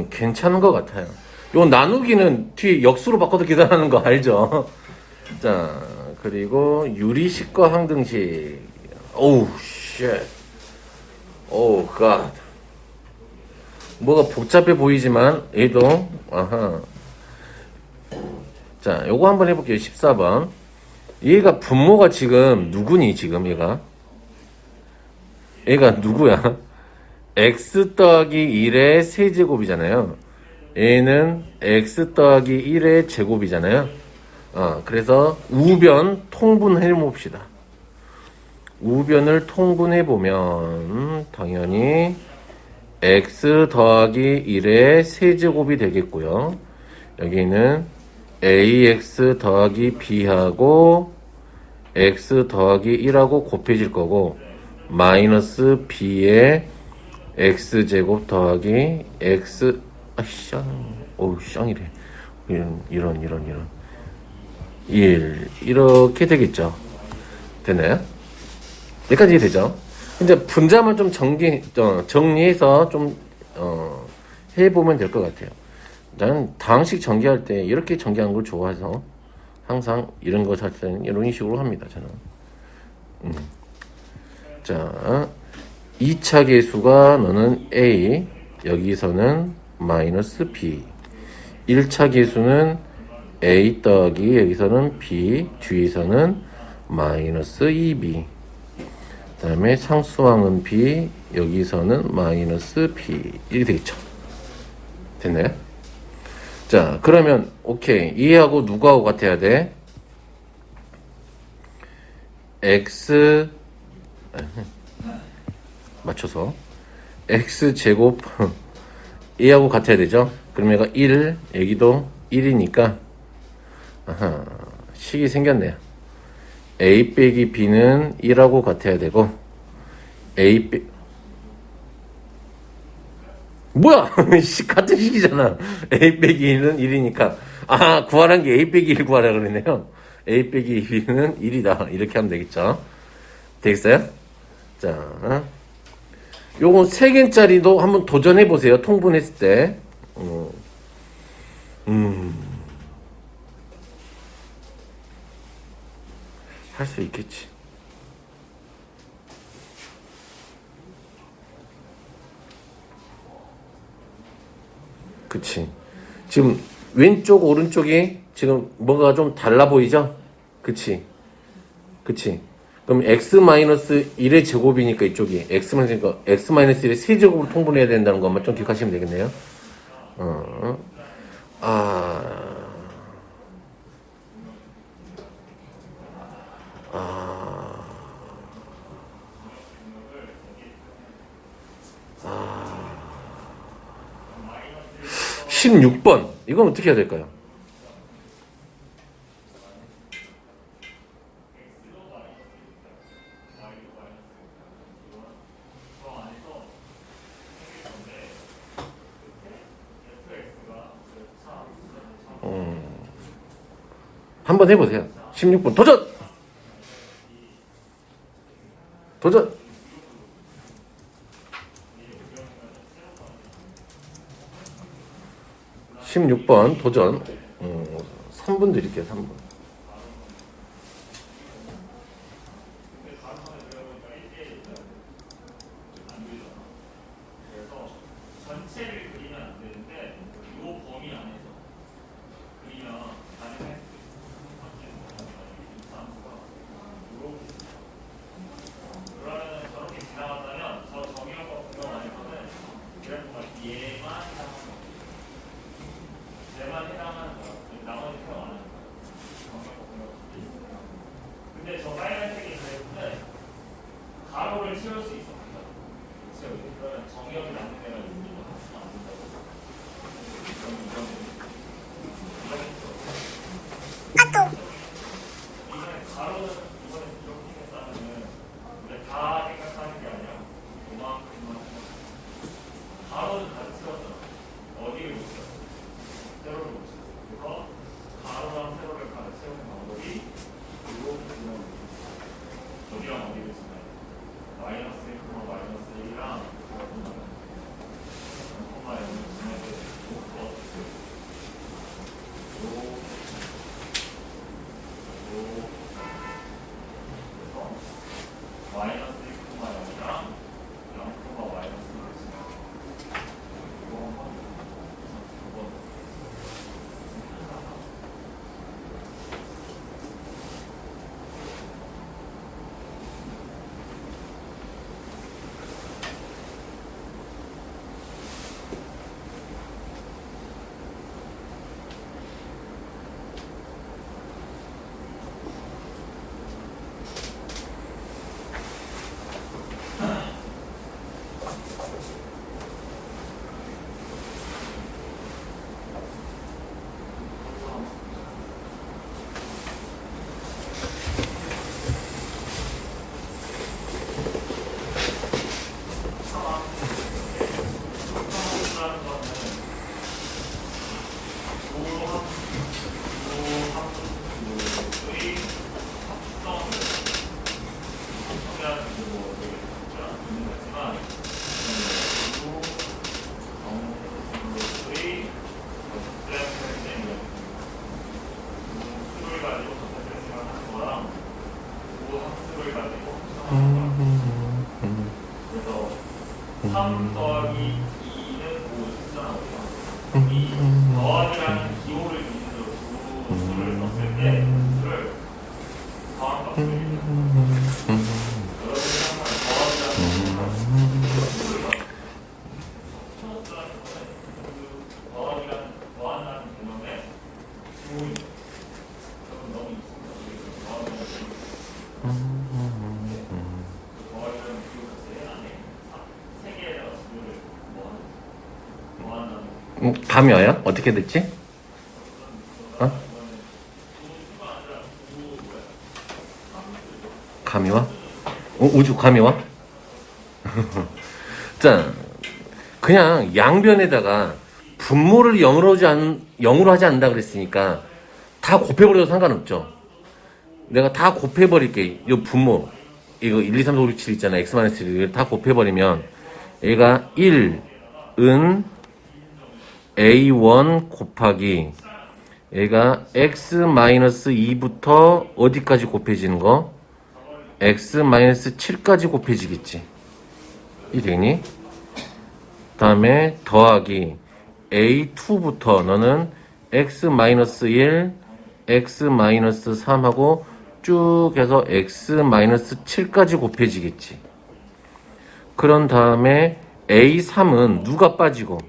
괜찮은 것 같아요. 요 나누기는 뒤에 역수로 바꿔서 계산하는 거 알죠? 자, 그리고 유리식과 항등식. 오우, 쉣. 오우, 갓. 뭐가 복잡해 보이지만, 얘도, 아하. 자, 요거 한번 해볼게요. 14번. 얘가 분모가 지금 누구니, 지금 얘가? 얘가 누구야? x 더하기 1의 세제곱이잖아요. 얘는 x 더하기 1의 제곱이잖아요. 그래서 우변 통분해 봅시다. 우변을 통분해 보면 당연히 x 더하기 1의 세제곱이 되겠고요. 여기는 ax 더하기 b하고 x 더하기 1하고 곱해질 거고 마이너스 b의 x제곱 더하기 x 쌍이래. 이런 1 이렇게 되겠죠. 되나요? 여기까지 되죠. 이제 분자만 좀 정리해서 좀 해보면 될 것 같아요. 나는 다항식 전개할 때 이렇게 전개하는 걸 좋아해서 항상 이런 거 살 때는 이런 식으로 합니다. 저는. 자, 2차 계수가 너는 a, 여기서는 마이너스 b. 1차 계수는 a 더하기 여기서는 b, 뒤에서는 마이너스 2b. 그 다음에 상수항은 b, 여기서는 마이너스 b. 이렇게 되겠죠. 됐나요? 자, 그러면 오케이. 얘하고 누구하고 같아야 돼? x 맞춰서 x제곱 a하고 같아야 되죠. 그럼 얘가 1, 여기도 1이니까 아하, 식이 생겼네요. a 빼기 b는 1하고 같아야 되고 a 빼 뭐야 같은 식이잖아. a 빼기 1은 1이니까 구하란 게 a 빼기 1 구하라 그러네요. a 빼기 2는 1이다 이렇게 하면 되겠죠. 되겠어요? 자, 요거 3개짜리도 한번 도전해 보세요. 통분했을 때. 할 수 있겠지. 그치. 지금 왼쪽 오른쪽이 지금 뭐가 좀 달라 보이죠? 그치. 그치. 그럼 x-1의 제곱이니까 이쪽이 x-1의 세제곱을 통분해야 된다는 것만 좀 기억하시면 되겠네요. 아, 16번. 이건 어떻게 해야 될까요? 한번 해보세요. 16번 도전! 도전! 16번 도전. 3분 드릴게요. 3분. 전체를 그리면 안 되는데 이 범위 안에서 그리면 가능해. 그러면 저렇게 지나간다면 저 정의역과 공역 안에서는 그래프가 얘만 해당하는 거야. 나머지 표현 안 하는 거야. 정의역과 공역. 근데 저 빨간색의 그래프는 가로를 채울 수 있어. 그러면 정의역이 남는 데가 있으니까 같이 안 된다고. 그럼 이거는 이번에 가로는 이번에 이렇게 했다면은 우리가 다 생각하는 게 아니라 그만큼만 가로는 다 채웠잖아. 어디를 못 채웠어? 세로를 못 채웠어. 그래서 가로랑 세로를 다 채우는 방법이 이렇게 어디랑 어디를 지나요? 마이너스 1, 마이너스 1이랑 콤마 0을 지날 때 그래서 마이너스 1, 0이랑 0, 마이너스 1을 지나요. 이거 한번 그래서 3 더하기 2는 5 숫자라고 이 더하기라는 기호를 기준으로 두 수를 썼을 때 수를 더한 값을 여러분이 항상 더하기라는 더한다는 개념에 기호인 여러분 너무 있습니다. 더하기라는 기호 자체 안에 세 개에다가 수를 감이 와요? 어떻게 됐지? 어? 감이 와? 우주 감이 와? 자, 그냥 양변에다가 분모를 0으로 하지 않는다 그랬으니까 다 곱해버려도 상관없죠. 내가 다 곱해버릴게. 이 분모. 이거 1, 2, 3, 4, 5, 6, 7 있잖아. x-1을 다 곱해버리면 얘가 1은 a1 곱하기 얘가 x-2부터 어디까지 곱해지는 거? x-7까지 곱해지겠지. 이 되니? 다음에 더하기 a2부터 너는 x-1, x-3하고 쭉 해서 x-7까지 곱해지겠지. 그런 다음에 a3은 누가 빠지고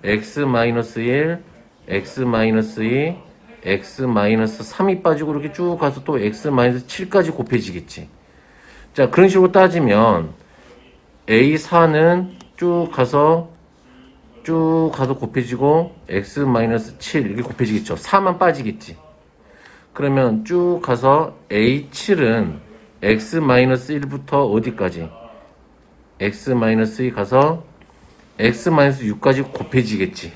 x-1, x-2, x-3이 빠지고 이렇게 쭉 가서 또 x-7까지 곱해지겠지. 자, 그런 식으로 따지면 a4는 쭉 가서 곱해지고 x-7 이렇게 곱해지겠죠. 4만 빠지겠지. 그러면 쭉 가서 a7은 x-1부터 어디까지? x-2 가서 x-6까지 곱해지겠지.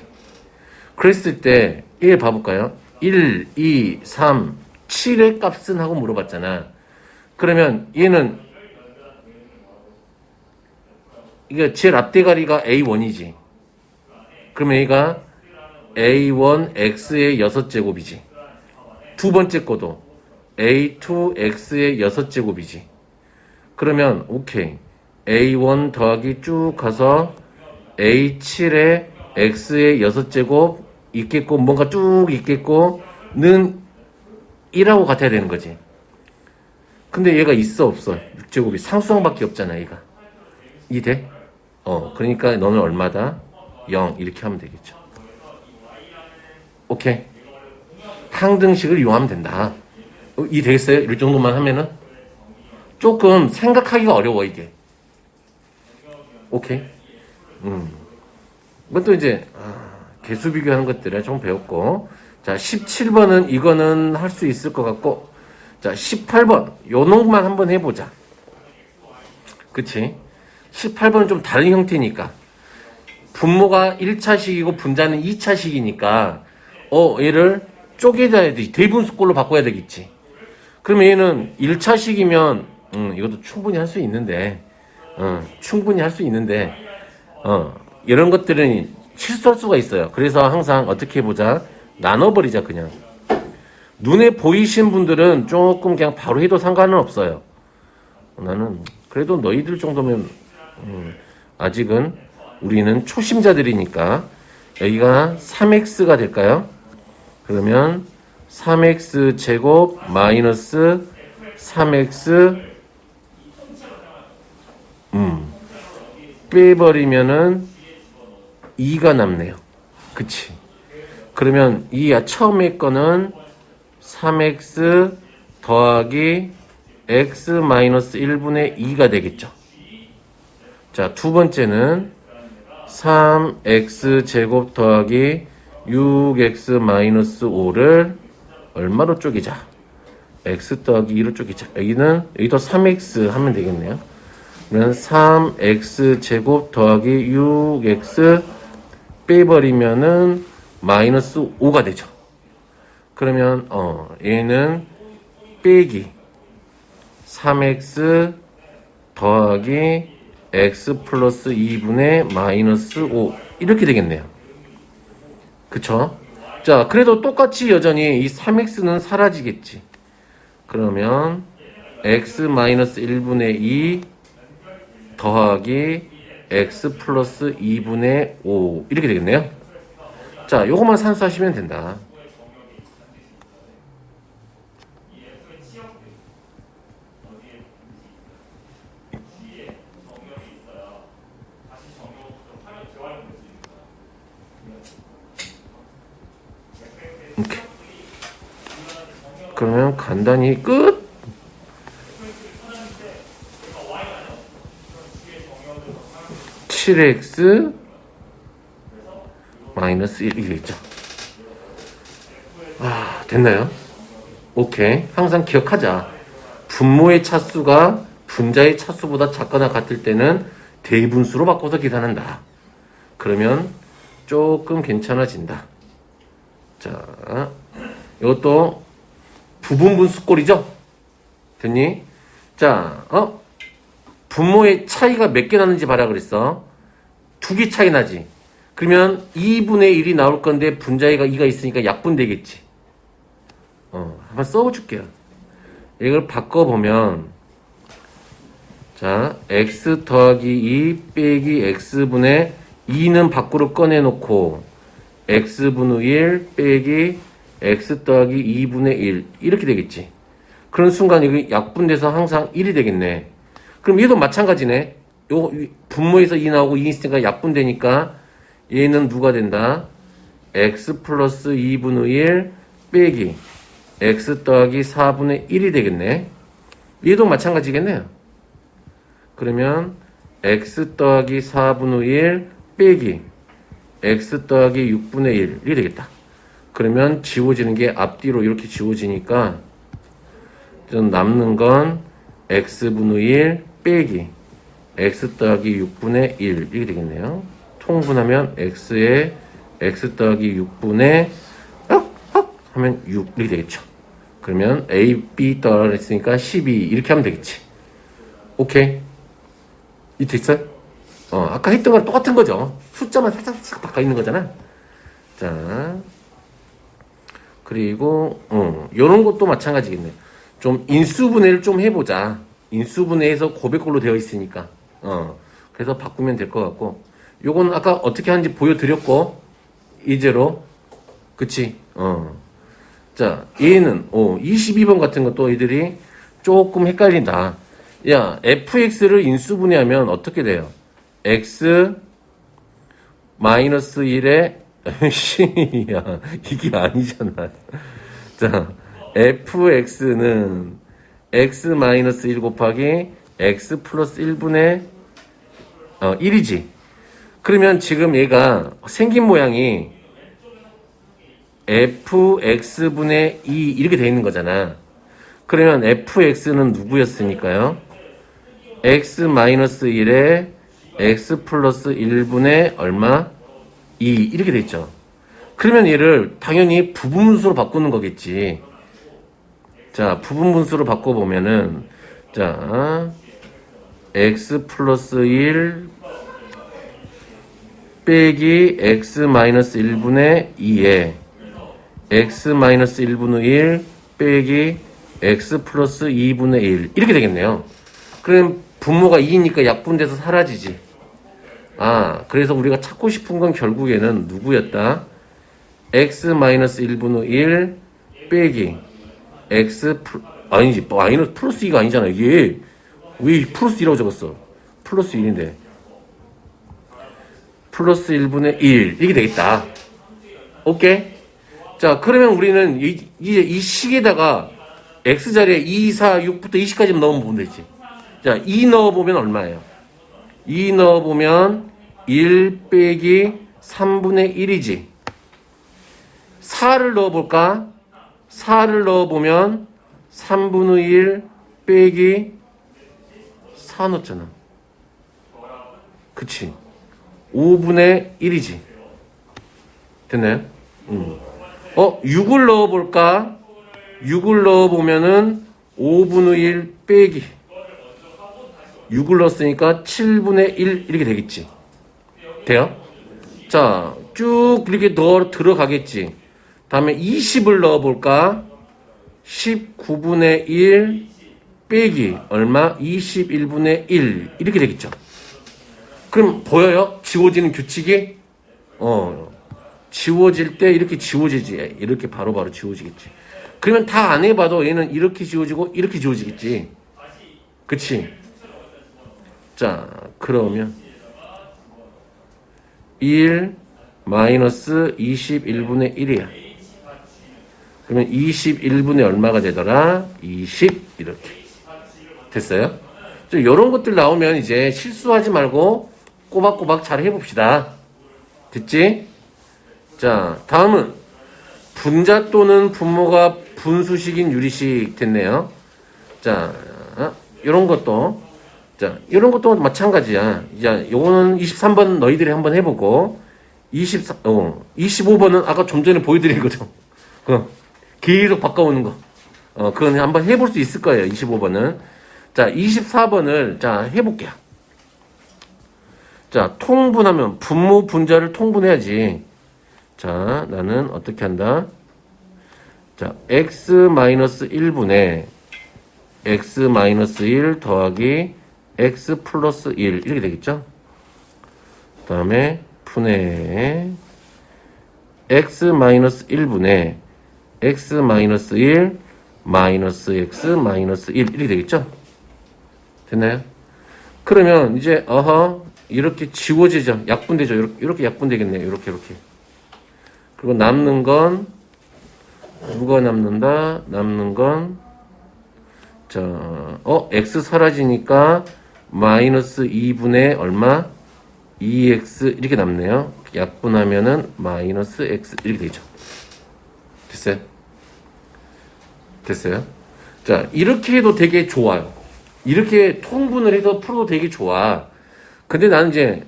그랬을 때 1 봐볼까요? 1, 2, 3, 7의 값은 하고 물어봤잖아. 그러면 얘는 이게 제일 앞대가리가 a1이지. 그러면 얘가 a1x의 6제곱이지. 두 번째 거도 a2x의 6제곱이지. 그러면 오케이. a1 더하기 쭉 가서 a7의 x의 6제곱 있겠고 뭔가 쭉 있겠고 는 1하고 같아야 되는 거지. 근데 얘가 있어 없어? 6제곱이 상수항밖에 없잖아 얘가. 이 돼? 그러니까 너는 얼마다? 0 이렇게 하면 되겠죠. 오케이. 항등식을 이용하면 된다. 이 되겠어요? 이 정도만 하면은? 조금 생각하기가 어려워 이게. 오케이. 이건 또 이제 개수 비교하는 것들을 좀 배웠고, 자 17번은 이거는 할 수 있을 것 같고, 자 18번 요 놈만 한번 해보자. 그치? 18번은 좀 다른 형태니까 분모가 1차식이고 분자는 2차식이니까 얘를 쪼개져야 되지. 대분수꼴로 바꿔야 되겠지. 그러면 얘는 1차식이면 이것도 충분히 할 수 있는데 이런 것들은 실수할 수가 있어요. 그래서 항상 어떻게 해보자. 나눠버리자 그냥. 눈에 보이신 분들은 조금 그냥 바로 해도 상관은 없어요. 나는 그래도 너희들 정도면 아직은 우리는 초심자들이니까 여기가 3x가 될까요? 그러면 3x 제곱 마이너스 3x 빼버리면은 2가 남네요. 그치? 그러면 이 처음에 거는 3x 더하기 x 마이너스 1분의 2가 되겠죠. 자, 두 번째는 3x 제곱 더하기 6x 마이너스 5를 얼마로 쪼개자? x 더하기 2로 쪼개자. 여기도 3x 하면 되겠네요. 그러면 3x 제곱 더하기 6x 빼버리면은 마이너스 5가 되죠. 그러면 얘는 빼기 3x 더하기 x 플러스 2분의 마이너스 5 이렇게 되겠네요. 그쵸? 자, 그래도 똑같이 여전히 이 3x는 사라지겠지. 그러면 x 마이너스 1분의 2 더하기 x 플러스 2분의 5 이렇게 되겠네요. 자, 요것만 산수하시면 된다. 이렇게. 그러면 간단히 끝. (7x) 마이너스 1 이게 있죠. 아, 됐나요? 오케이. 항상 기억하자. 분모의 차수가 분자의 차수보다 작거나 같을 때는 대분수로 바꿔서 계산한다. 그러면 조금 괜찮아진다. 자, 이것도 부분분수꼴이죠? 됐니? 자, 분모의 차이가 몇 개 나는지 봐라 그랬어. 2개 차이 나지. 그러면 2분의 1이 나올 건데 분자가 2가 있으니까 약분되겠지. 한번 써줄게요. 이걸 바꿔보면, 자, x 더하기 2 빼기 x분의 2는 밖으로 꺼내놓고 x분의 1 빼기 x 더하기 2분의 1 이렇게 되겠지. 그런 순간 여기 약분돼서 항상 1이 되겠네. 그럼 얘도 마찬가지네. 요 분모에서 2 나오고 2 있으니까 약분되니까 얘는 누가 된다? x 플러스 2분의 1 빼기 x 더하기 4분의 1이 되겠네. 얘도 마찬가지겠네요. 그러면 x 더하기 4분의 1 빼기 x 더하기 6분의 1이 되겠다. 그러면 지워지는 게 앞뒤로 이렇게 지워지니까 좀 남는 건 x분의 1 빼기 x 더하기 6분의 1 이렇게 되겠네요. 통분하면 x에 x 더하기 6분의 하면 6 이렇게 되겠죠. 그러면 a, b 더했으니까 12 이렇게 하면 되겠지. 오케이. 이 됐어요? 아까 했던 거랑 똑같은 거죠. 숫자만 살짝 바꿔 있는 거잖아. 자, 그리고 요런 것도 마찬가지겠네. 좀 인수분해를 좀 해보자. 인수분해해서 고백꼴로 되어 있으니까. 그래서 바꾸면 될 것 같고, 요건 아까 어떻게 하는지 보여드렸고, 이제로, 그치? 자, 얘는 22번 같은 것도 애들이 조금 헷갈린다. 야, fx를 인수분해하면 어떻게 돼요? x 마이너스 1에 야, 이게 아니잖아. 자, fx는 x 마이너스 1 곱하기 x 플러스 1분의 1이지. 그러면 지금 얘가 생긴 모양이 fx분의 2 이렇게 돼 있는 거잖아. 그러면 fx는 누구였으니까요? x 마이너스 1에 x 플러스 1분의 얼마? 2 이렇게 돼 있죠. 그러면 얘를 당연히 부분분수로 바꾸는 거겠지. 자, 부분분수로 바꿔보면은, 자, x 플러스 1 빼기 x 마이너스 1분의 2에 x 마이너스 1분의 1 빼기 x 플러스 2분의 1 이렇게 되겠네요. 그럼 분모가 2니까 약분돼서 사라지지. 그래서 우리가 찾고 싶은 건 결국에는 누구였다? x 마이너스 1분의 1 빼기 x 아니지 마이너스 플러스 2가 아니잖아. 이게 왜 플러스 2라고 적었어? 플러스 1인데 플러스 1분의 1 이렇게 되겠다. 오케이? 자, 그러면 우리는 이제 이 식에다가 x 자리에 2, 4, 6부터 20까지 넣어보면 되지. 자, 2 넣어보면 얼마예요? 2 넣어보면 1 빼기 3분의 1이지. 4를 넣어볼까? 4를 넣어보면 3분의 1 빼기 4 넣었잖아. 그치? 5분의 1이지. 됐나요? 6을 넣어볼까? 6을 넣어보면은 5분의 1 빼기 6을 넣었으니까 7분의 1 이렇게 되겠지. 돼요? 자, 쭉 이렇게 들어가겠지. 다음에 20을 넣어볼까? 19분의 1 빼기 얼마? 21분의 1 이렇게 되겠죠. 그럼 보여요? 지워지는 규칙이? 지워질 때 이렇게 지워지지. 이렇게 바로바로 지워지겠지. 그러면 다 안 해봐도 얘는 이렇게 지워지고 이렇게 지워지겠지. 그치? 자, 그러면 1 마이너스 21분의 1이야. 그러면 21분의 얼마가 되더라? 20 이렇게. 됐어요? 이런 것들 나오면 이제 실수하지 말고 꼬박꼬박 잘 해봅시다. 됐지? 자, 다음은 분자 또는 분모가 분수식인 유리식 됐네요. 자, 이런 것도, 자, 이런 것도 마찬가지야. 자, 요거는 23번 너희들이 한번 해보고, 25번은 아까 좀 전에 보여드린 거죠. 계속 바꿔오는 거. 그건 한번 해볼 수 있을 거예요. 25번은. 자, 24번을, 자, 해볼게요. 자, 통분하면, 분모, 분자를 통분해야지. 자, 나는 어떻게 한다? 자, x-1분의 x-1 더하기 x 플러스 1. 이렇게 되겠죠? 그 다음에, 분의 x-1분의 x-1 마이너스 x-1 이렇게 되겠죠? 됐나요? 그러면 이제 이렇게 지워지죠. 약분되죠. 이렇게 약분되겠네요. 이렇게. 그리고 남는 건 누가 남는다? 남는 건 자, x 사라지니까 마이너스 2분의 얼마? 2x 이렇게 남네요. 약분하면은 마이너스 x 이렇게 되죠. 됐어요? 자, 이렇게 해도 되게 좋아요. 이렇게 통분을 해서 풀어도 되게 좋아. 근데 나는 이제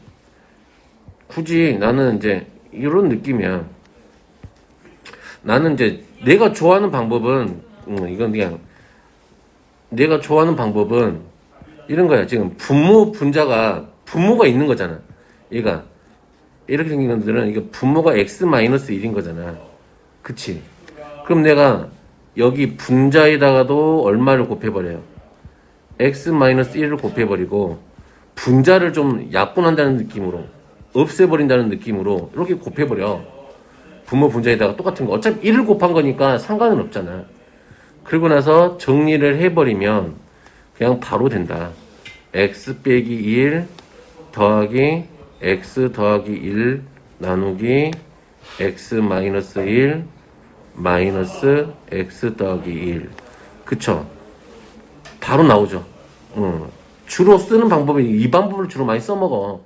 굳이 나는 이제 이런 느낌이야. 나는 이제 내가 좋아하는 방법은 이건 그냥 내가 좋아하는 방법은 이런 거야. 지금 분모가 있는 거잖아. 얘가 이렇게 생긴 것들은 이게 분모가 x-1인 거잖아. 그치? 그럼 내가 여기 분자에다가도 얼마를 곱해버려요? x-1을 곱해버리고 분자를 좀 약분한다는 느낌으로 없애버린다는 느낌으로 이렇게 곱해버려. 분모 분자에다가 똑같은 거. 어차피 1을 곱한 거니까 상관은 없잖아. 그리고 나서 정리를 해버리면 그냥 바로 된다. x 빼기 1 더하기 x 더하기 1 나누기 x 마이너스 1 마이너스 x 더하기 1. 그쵸? 바로 나오죠. 주로 쓰는 방법이 이 방법을 주로 많이 써먹어.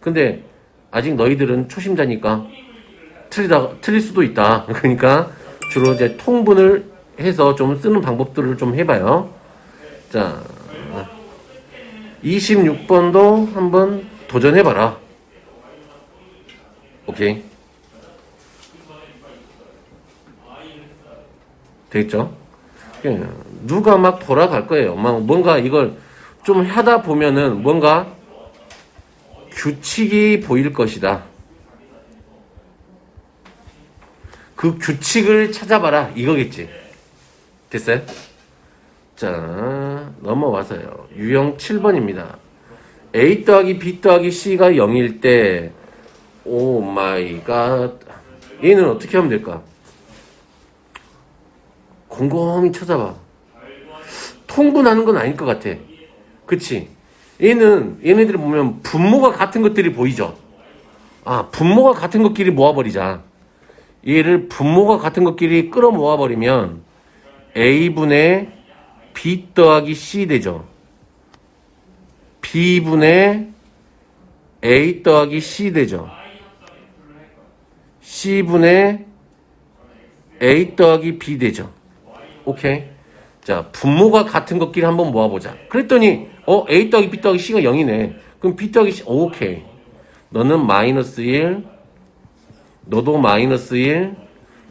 근데 아직 너희들은 초심자니까 틀릴 수도 있다. 그러니까 주로 이제 통분을 해서 좀 쓰는 방법들을 좀 해봐요. 자, 26번도 한번 도전해봐라. 오케이. 되겠죠? 누가 막 돌아갈 거예요. 막 뭔가 이걸 좀 하다 보면은 뭔가 규칙이 보일 것이다. 그 규칙을 찾아봐라. 이거겠지. 됐어요? 자, 넘어와서요. 유형 7번입니다. A 더하기 B 더하기 C가 0일 때, 오 마이 갓. 얘는 어떻게 하면 될까? 곰곰이 찾아봐. 통분하는 건 아닐 것 같아. 그치? 얘네들을 보면 분모가 같은 것들이 보이죠? 분모가 같은 것끼리 모아버리자. 얘를 분모가 같은 것끼리 끌어 모아버리면 A분의 B 더하기 C 되죠. B분의 A 더하기 C 되죠. C분의 A 더하기 B 되죠. 오케이. 자, 분모가 같은 것끼리 한번 모아보자. 그랬더니 A 더하기 B 더하기 C가 0이네. 그럼 B 더하기 C 오케이. 너는 마이너스 1, 너도 마이너스 1,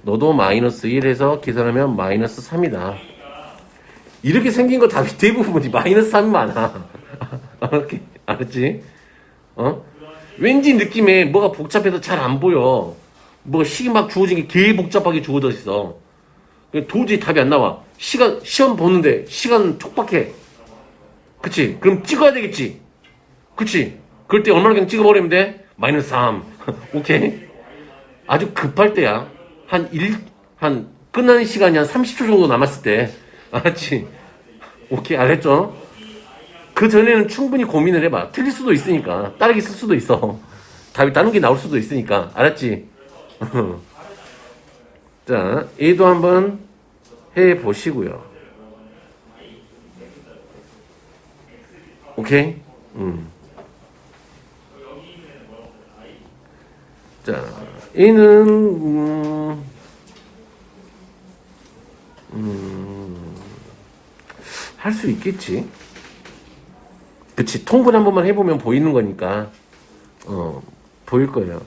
너도 마이너스 1 해서 계산하면 마이너스 3이다. 이렇게 생긴 거 다 대부분이 마이너스 3이 많아. 오케이. 알았지? 왠지 느낌에 뭐가 복잡해서 잘 안 보여. 뭐가 식이 막 주어진 게 되게 복잡하게 주어져 있어. 도저히 답이 안 나와. 시험 보는데 시간 촉박해. 그치? 그럼 찍어야 되겠지? 그치? 그럴 때 얼마나 그냥 찍어버리면 돼? 마이너스 3. 오케이? 아주 급할 때야. 한 끝나는 시간이 한 30초 정도 남았을 때. 알았지? 오케이, 알았죠? 그 전에는 충분히 고민을 해봐. 틀릴 수도 있으니까. 다르게 쓸 수도 있어. 답이 다른 게 나올 수도 있으니까. 알았지? 자, 얘도 한번 해보시고요. 오케이? 자, 얘는 할 수 있겠지. 그치. 통분 한 번만 해보면 보이는 거니까 보일 거예요.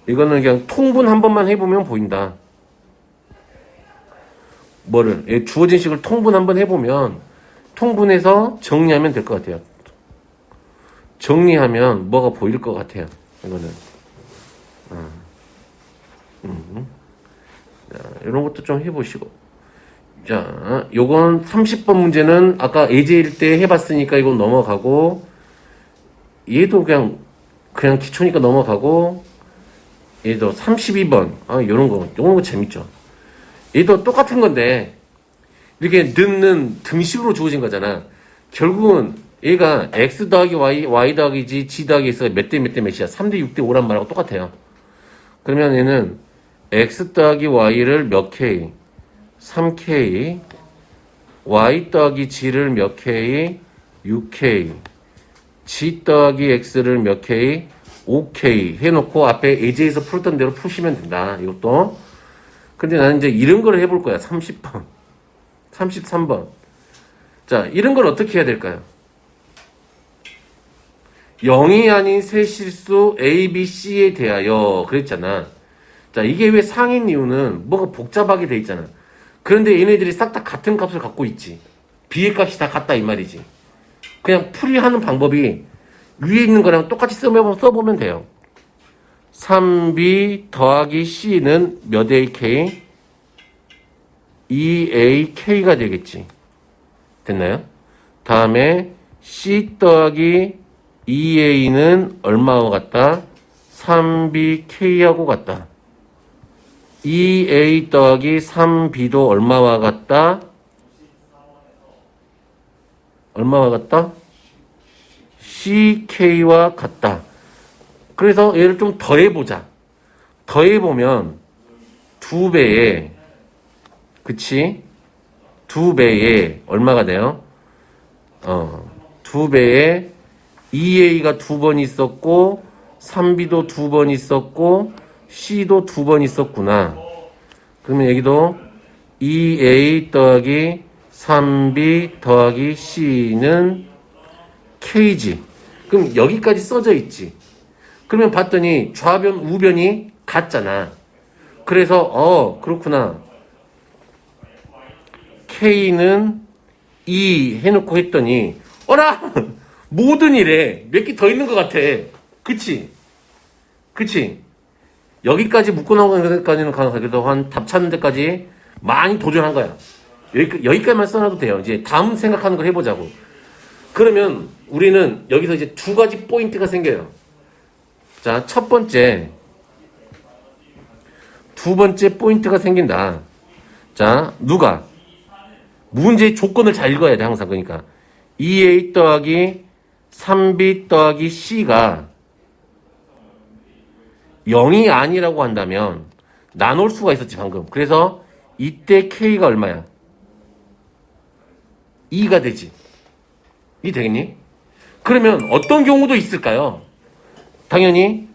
이거는 그냥 통분 한 번만 해보면 보인다. 뭐를 주어진 식을 통분 한번 해보면 통분해서 정리하면 될 것 같아요. 정리하면 뭐가 보일 것 같아요. 이거는 자, 이런 것도 좀 해보시고. 자, 요건 30번 문제는 아까 예제일 때 해봤으니까 이건 넘어가고, 얘도 그냥 기초니까 넘어가고, 얘도 32번 요런 거 재밌죠. 얘도 똑같은 건데 이렇게 넣는 등식으로 주어진 거잖아. 결국은 얘가 x 더하기 y 더하기 g 더하기 x가 몇 대 몇 대 몇이야. 3대 6대 5란 말하고 똑같아요. 그러면 얘는 x 더하기 y를 몇 k 3k y 더하기 g를 몇 k 6k g 더하기 x를 몇 k 5k 해놓고 앞에 예제에서 풀었던 대로 푸시면 된다. 이것도. 근데 나는 이제 이런 걸 해볼 거야. 30번. 33번. 자, 이런 걸 어떻게 해야 될까요? 0이 아닌 세 실수 A, B, C에 대하여 그랬잖아. 자, 이게 왜 상인 이유는 뭐가 복잡하게 돼 있잖아. 그런데 얘네들이 싹 다 같은 값을 갖고 있지. B의 값이 다 같다 이 말이지. 그냥 풀이하는 방법이 위에 있는 거랑 똑같이 써보면 돼요. 3B 더하기 C는 몇 AK? 2AK가 되겠지. 됐나요? 다음에 C 더하기 2A는 얼마와 같다? 3BK하고 같다. 2A 더하기 3B도 얼마와 같다? 얼마와 같다? CK와 같다. 그래서 얘를 좀 더해보자. 더해보면 2배에, 그치? 2배에 얼마가 돼요? 2배에 2A가 2번 있었고 3B도 2번 있었고 C도 2번 있었구나. 그러면 여기도 2A 더하기 3B 더하기 C는 K지. 그럼 여기까지 써져 있지. 그러면 봤더니 좌변, 우변이 같잖아. 그래서 그렇구나. K는 2 해놓고 했더니 어라! 모든 일에 몇 개 더 있는 것 같아. 그치? 여기까지 묶고 나온 데까지는 그래도 한 답 찾는 데까지 많이 도전한 거야. 여기까지만 써놔도 돼요. 이제 다음 생각하는 걸 해보자고. 그러면 우리는 여기서 이제 두 가지 포인트가 생겨요. 자, 첫 번째, 두 번째 포인트가 생긴다. 자, 누가? 문제의 조건을 잘 읽어야 돼, 항상. 그러니까 2A 더하기 3B 더하기 C가 0이 아니라고 한다면 나눌 수가 있었지, 방금. 그래서 이때 K가 얼마야? 2가 되지. 이 되겠니? 그러면 어떤 경우도 있을까요? 당연히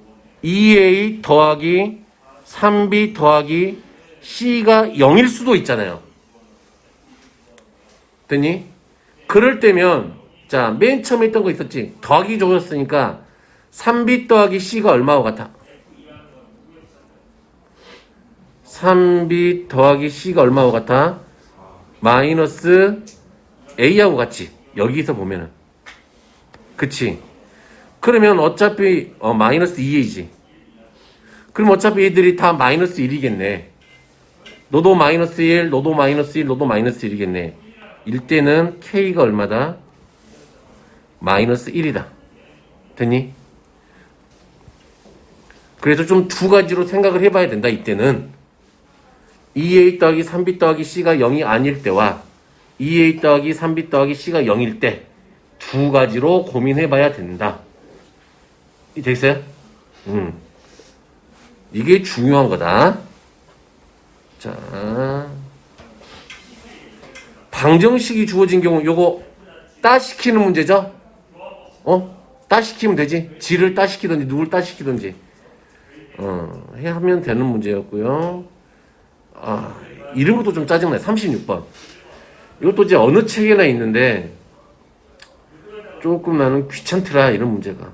2A 더하기 3B 더하기 C가 0일 수도 있잖아요. 됐니? 그럴 때면 자, 맨 처음에 했던 거 있었지. 더하기 줘줬으니까 3B 더하기 C가 얼마와 같아? 3B 더하기 C가 얼마와 같아? 마이너스 A하고 같지. 여기서 보면은. 그치? 그러면 어차피 마이너스 2A지. 그럼 어차피 얘들이 다 마이너스 1이겠네. 너도 마이너스 1, 너도 마이너스 1, 너도 마이너스 1이겠네. 이때는 K가 얼마다? 마이너스 1이다. 됐니? 그래서 좀 두 가지로 생각을 해봐야 된다. 이때는 2A 더하기 3B 더하기 C가 0이 아닐 때와 2A 더하기 3B 더하기 C가 0일 때 두 가지로 고민해봐야 된다. 됐어요? 이게 중요한 거다. 자, 방정식이 주어진 경우 요거 따시키는 문제죠? 따시키면 되지. 지를 따시키든지 누굴 따시키든지 하면 되는 문제였고요. 이런 것도 좀 짜증나요. 36번. 이것도 이제 어느 책에나 있는데 조금 나는 귀찮더라, 이런 문제가.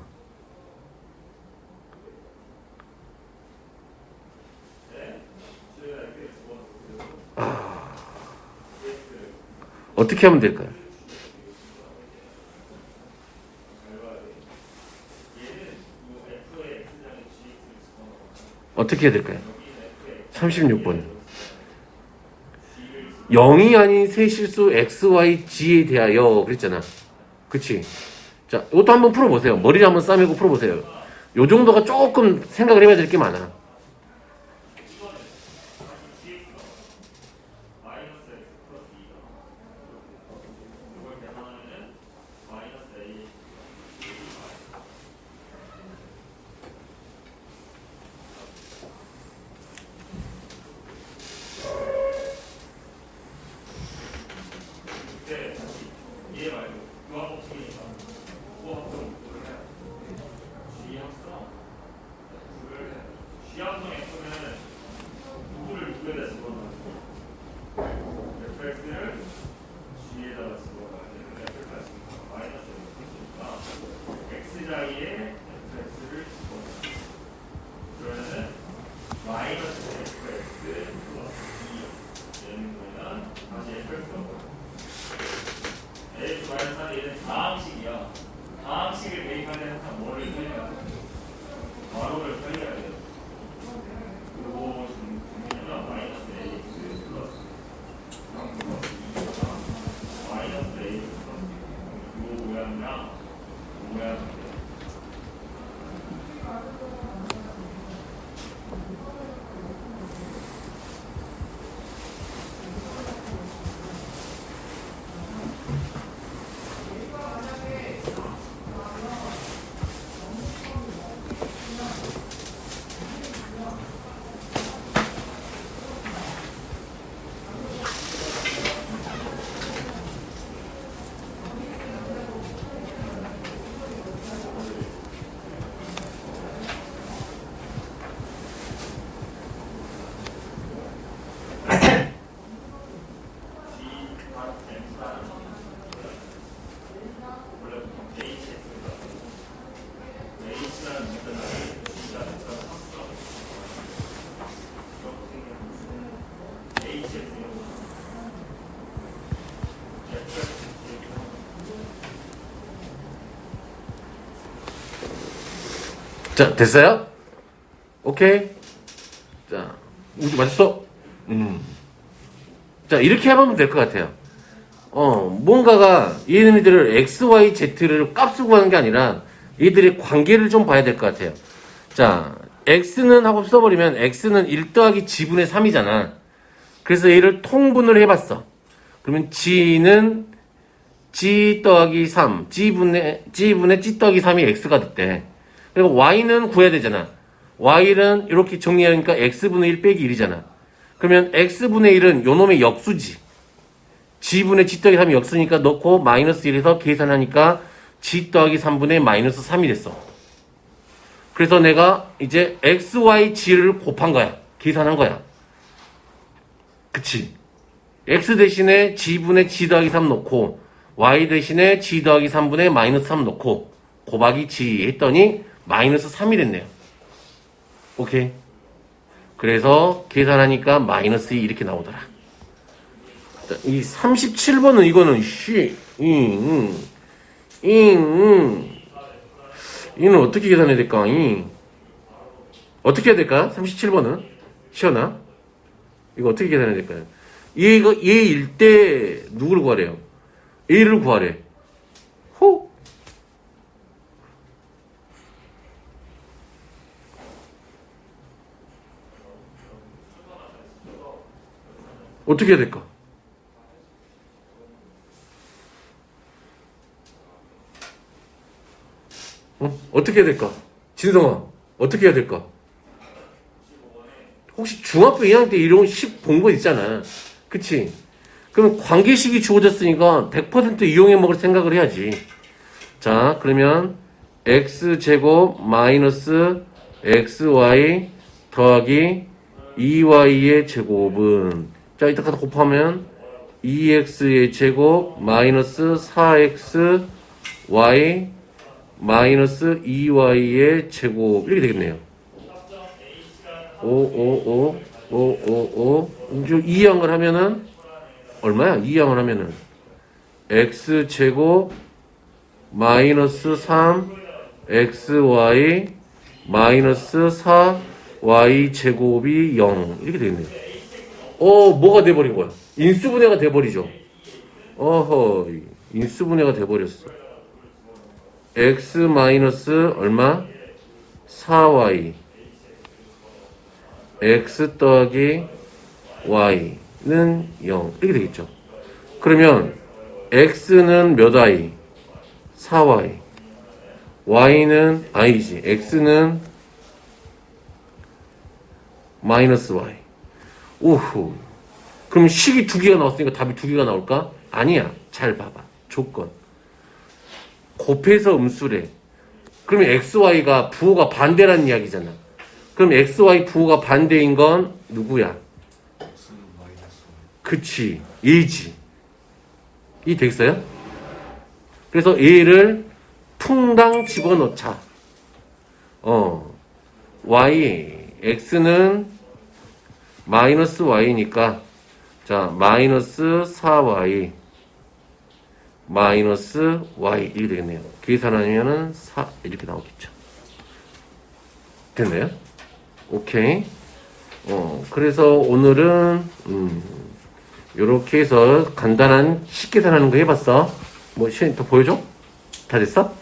어떻게 하면 될까요? 어떻게 해야 될까요? 36번. 0이 아닌 세 실수 x, y, g에 대하여 그랬잖아. 그치? 자, 이것도 한번 풀어보세요. 머리를 한번 싸매고 풀어보세요. 요 정도가 조금 생각을 해봐야 될 게 많아. 지압성 F는 누구를 누구에다 집어넣어요? fx를 g에다가 집어넣어야 f가 있으니까 마이너스 F니까 x자리에 fx를 집어넣어요. 그러면은 마이너스 fx 플러스 2 얘는 그러면 다시 fx가 뭐예요? ax 마이너스 1 얘는 다항식이야. 다항식을 대입하는 항상 뭐를 살려야 돼? 괄호를 살려야 돼요. 그리고 정리하면 마이너스 ax 플러스 3 플러스 2가 마이너스 ax 플러스 2. 이 모양이랑 이 모양인데 자, 됐어요? 오케이. 자, 우주 맞았어? 자, 이렇게 해보면 될 것 같아요. 뭔가가 얘네들을 x, y, z를 값을 구하는 게 아니라 얘들의 관계를 좀 봐야 될 것 같아요. 자, x는 하고 써버리면 x는 1 더하기 g분의 3이잖아. 그래서 얘를 통분을 해봤어. 그러면 g는 g 더하기 3, g분의 g 더하기 3이 x가 됐대. 그리고 y는 구해야 되잖아. y는 이렇게 정리하니까 x분의 1 빼기 1이잖아. 그러면 x분의 1은 요놈의 역수지. g분의 g 더하기 3이 역수니까 넣고 마이너스 1에서 계산하니까 g 더하기 3분의 마이너스 3이 됐어. 그래서 내가 이제 x, y, g를 곱한 거야. 계산한 거야. 그치? x 대신에 g분의 g 더하기 3 넣고 y 대신에 g 더하기 3분의 마이너스 3 넣고 곱하기 g 했더니 마이너스 3이 됐네요. 오케이. 그래서 계산하니까 마이너스 2 이렇게 나오더라. 이 37번은 이거는 이는 어떻게 계산해야 될까? 어떻게 해야 될까? 37번은 시연아 이거 어떻게 계산해야 될까요? 얘일 때 누구를 구하래요? A를 구하래. 호? 어떻게 해야 될까? 어떻게 해야 될까? 진성아, 어떻게 해야 될까? 혹시 중학교 2학년 때 이런 식 본 거 있잖아. 그치? 그럼 관계식이 주어졌으니까 100% 이용해 먹을 생각을 해야지. 자, 그러면 x제곱 마이너스 xy 더하기 2y의 제곱은 자 이따 가서 곱하면 2x의 제곱 마이너스 4xy 마이너스 2y의 제곱 이렇게 되겠네요. 5 2항을 하면은 얼마야? 2항을 하면은 x제곱 마이너스 3 xy 마이너스 4y 제곱이 0 이렇게 되겠네요. 뭐가 돼버린 거야? 인수분해가 돼버리죠. 어허, 인수분해가 돼버렸어. x 마이너스 얼마? 4y x 더하기 y는 0 이렇게 되겠죠. 그러면 x는 몇 y? 4y y는 i지. x는 마이너스 y. 오호. 그럼 식이 두 개가 나왔으니까 답이 두 개가 나올까? 아니야. 잘 봐봐. 조건. 곱해서 음수래. 그러면 xy가 부호가 반대라는 이야기잖아. 그럼 xy 부호가 반대인 건 누구야? x는 마이너스 그치. a지. 이 되겠어요? 그래서 a를 퉁당 집어넣자. x는 마이너스 y니까 자 마이너스 4y 마이너스 y 이렇게 되겠네요. 계산하면은 4 이렇게 나오겠죠. 됐나요? 오케이. 그래서 오늘은 요렇게 해서 간단한 식계산하는 거 해봤어. 뭐 시간이 더 보여줘? 다 됐어?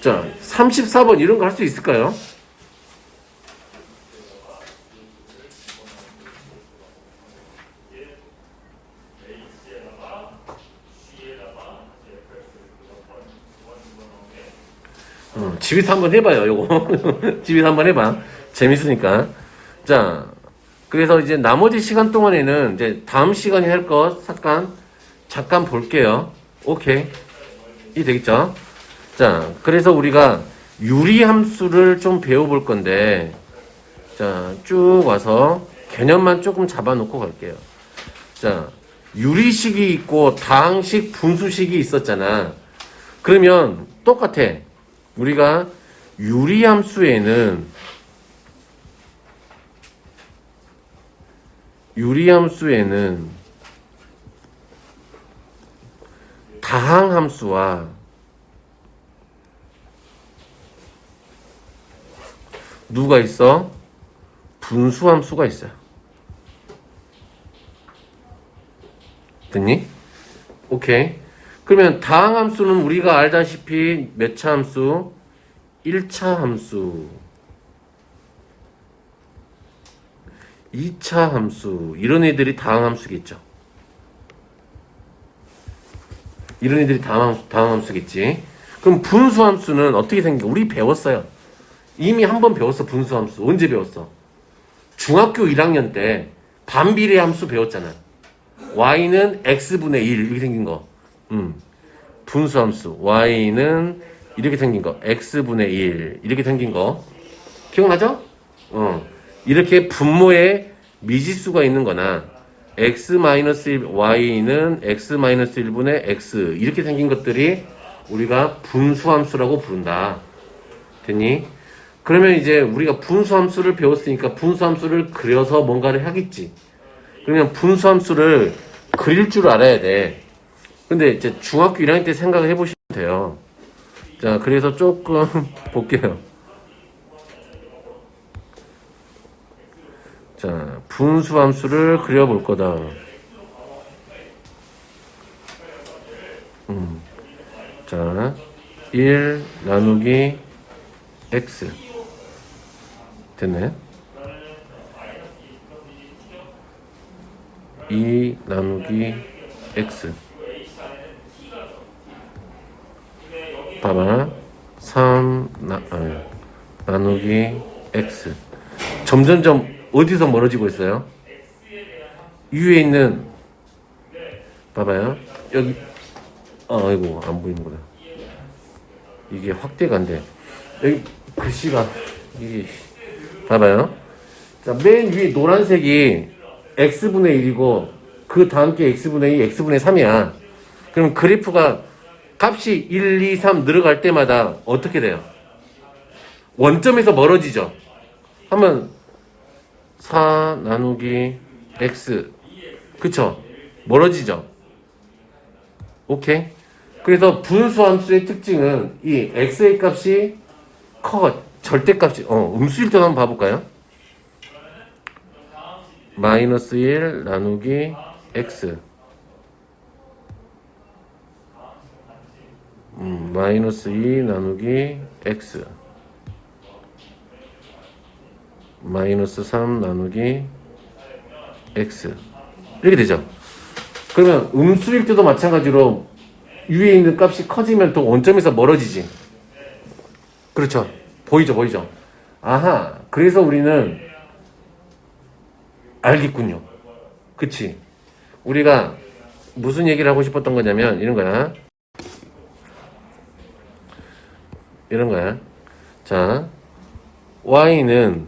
자 34번 이런 거 할 수 있을까요? 집에서 한번 해봐요, 요거. 집에서 한번 해봐. 재밌으니까. 자, 그래서 이제 나머지 시간 동안에는 이제 다음 시간에 할 거 잠깐 볼게요. 오케이. 이 되겠죠? 자, 그래서 우리가 유리함수를 좀 배워볼 건데, 자, 쭉 와서 개념만 조금 잡아놓고 갈게요. 자, 유리식이 있고 다항식, 분수식이 있었잖아. 그러면 똑같아. 우리가 유리함수에는 다항함수와 누가 있어? 분수함수가 있어요. 됐니? 오케이. 그러면 다항함수는 우리가 알다시피 몇 차 함수? 1차 함수, 2차 함수 이런 애들이 다항함수겠죠. 이런 애들이 다항함수겠지. 그럼 분수함수는 어떻게 생겨? 우리 배웠어요. 이미 한 번 배웠어. 분수함수. 언제 배웠어? 중학교 1학년 때 반비례 함수 배웠잖아. y는 x분의 1 이렇게 생긴 거. 분수함수 y는 이렇게 생긴 거 x분의 1 이렇게 생긴 거 기억나죠? 이렇게 분모에 미지수가 있는 거나 x-1 y는 x-1분의 x 이렇게 생긴 것들이 우리가 분수함수라고 부른다. 됐니? 그러면 이제 우리가 분수함수를 배웠으니까 분수함수를 그려서 뭔가를 하겠지. 그러면 분수함수를 그릴 줄 알아야 돼. 근데 이제 중학교 1학년 때 생각을 해보시면 돼요. 자, 그래서 조금 볼게요. 자, 분수함수를 그려볼 거다. 자, 1 나누기 x. 됐네. 2 나누기 x. 봐봐. 3 나누기 x. 점점점 어디서 멀어지고 있어요? 위에 있는 봐봐요. 여기 아이고 안 보이는구나. 이게 확대가 안 돼. 여기 글씨가 이게 봐봐요. 자, 맨 위에 노란색이 x분의 1이고 그 다음 게 x분의 2, x분의 3이야. 그럼 그래프가 값이 1, 2, 3 늘어갈 때마다 어떻게 돼요? 원점에서 멀어지죠. 하면 4 나누기 x 그쵸? 멀어지죠. 오케이? 그래서 분수함수의 특징은 이 x의 값이 커 절대값이 음수일 때 한번 봐볼까요? 마이너스 1 나누기 x 마이너스 2 나누기 x 마이너스 3 나누기 x 이렇게 되죠. 그러면 음수일 때도 마찬가지로 위에 있는 값이 커지면 또 원점에서 멀어지지. 그렇죠. 보이죠. 아하, 그래서 우리는 알겠군요. 그치? 우리가 무슨 얘기를 하고 싶었던 거냐면 이런 거야. 자, y는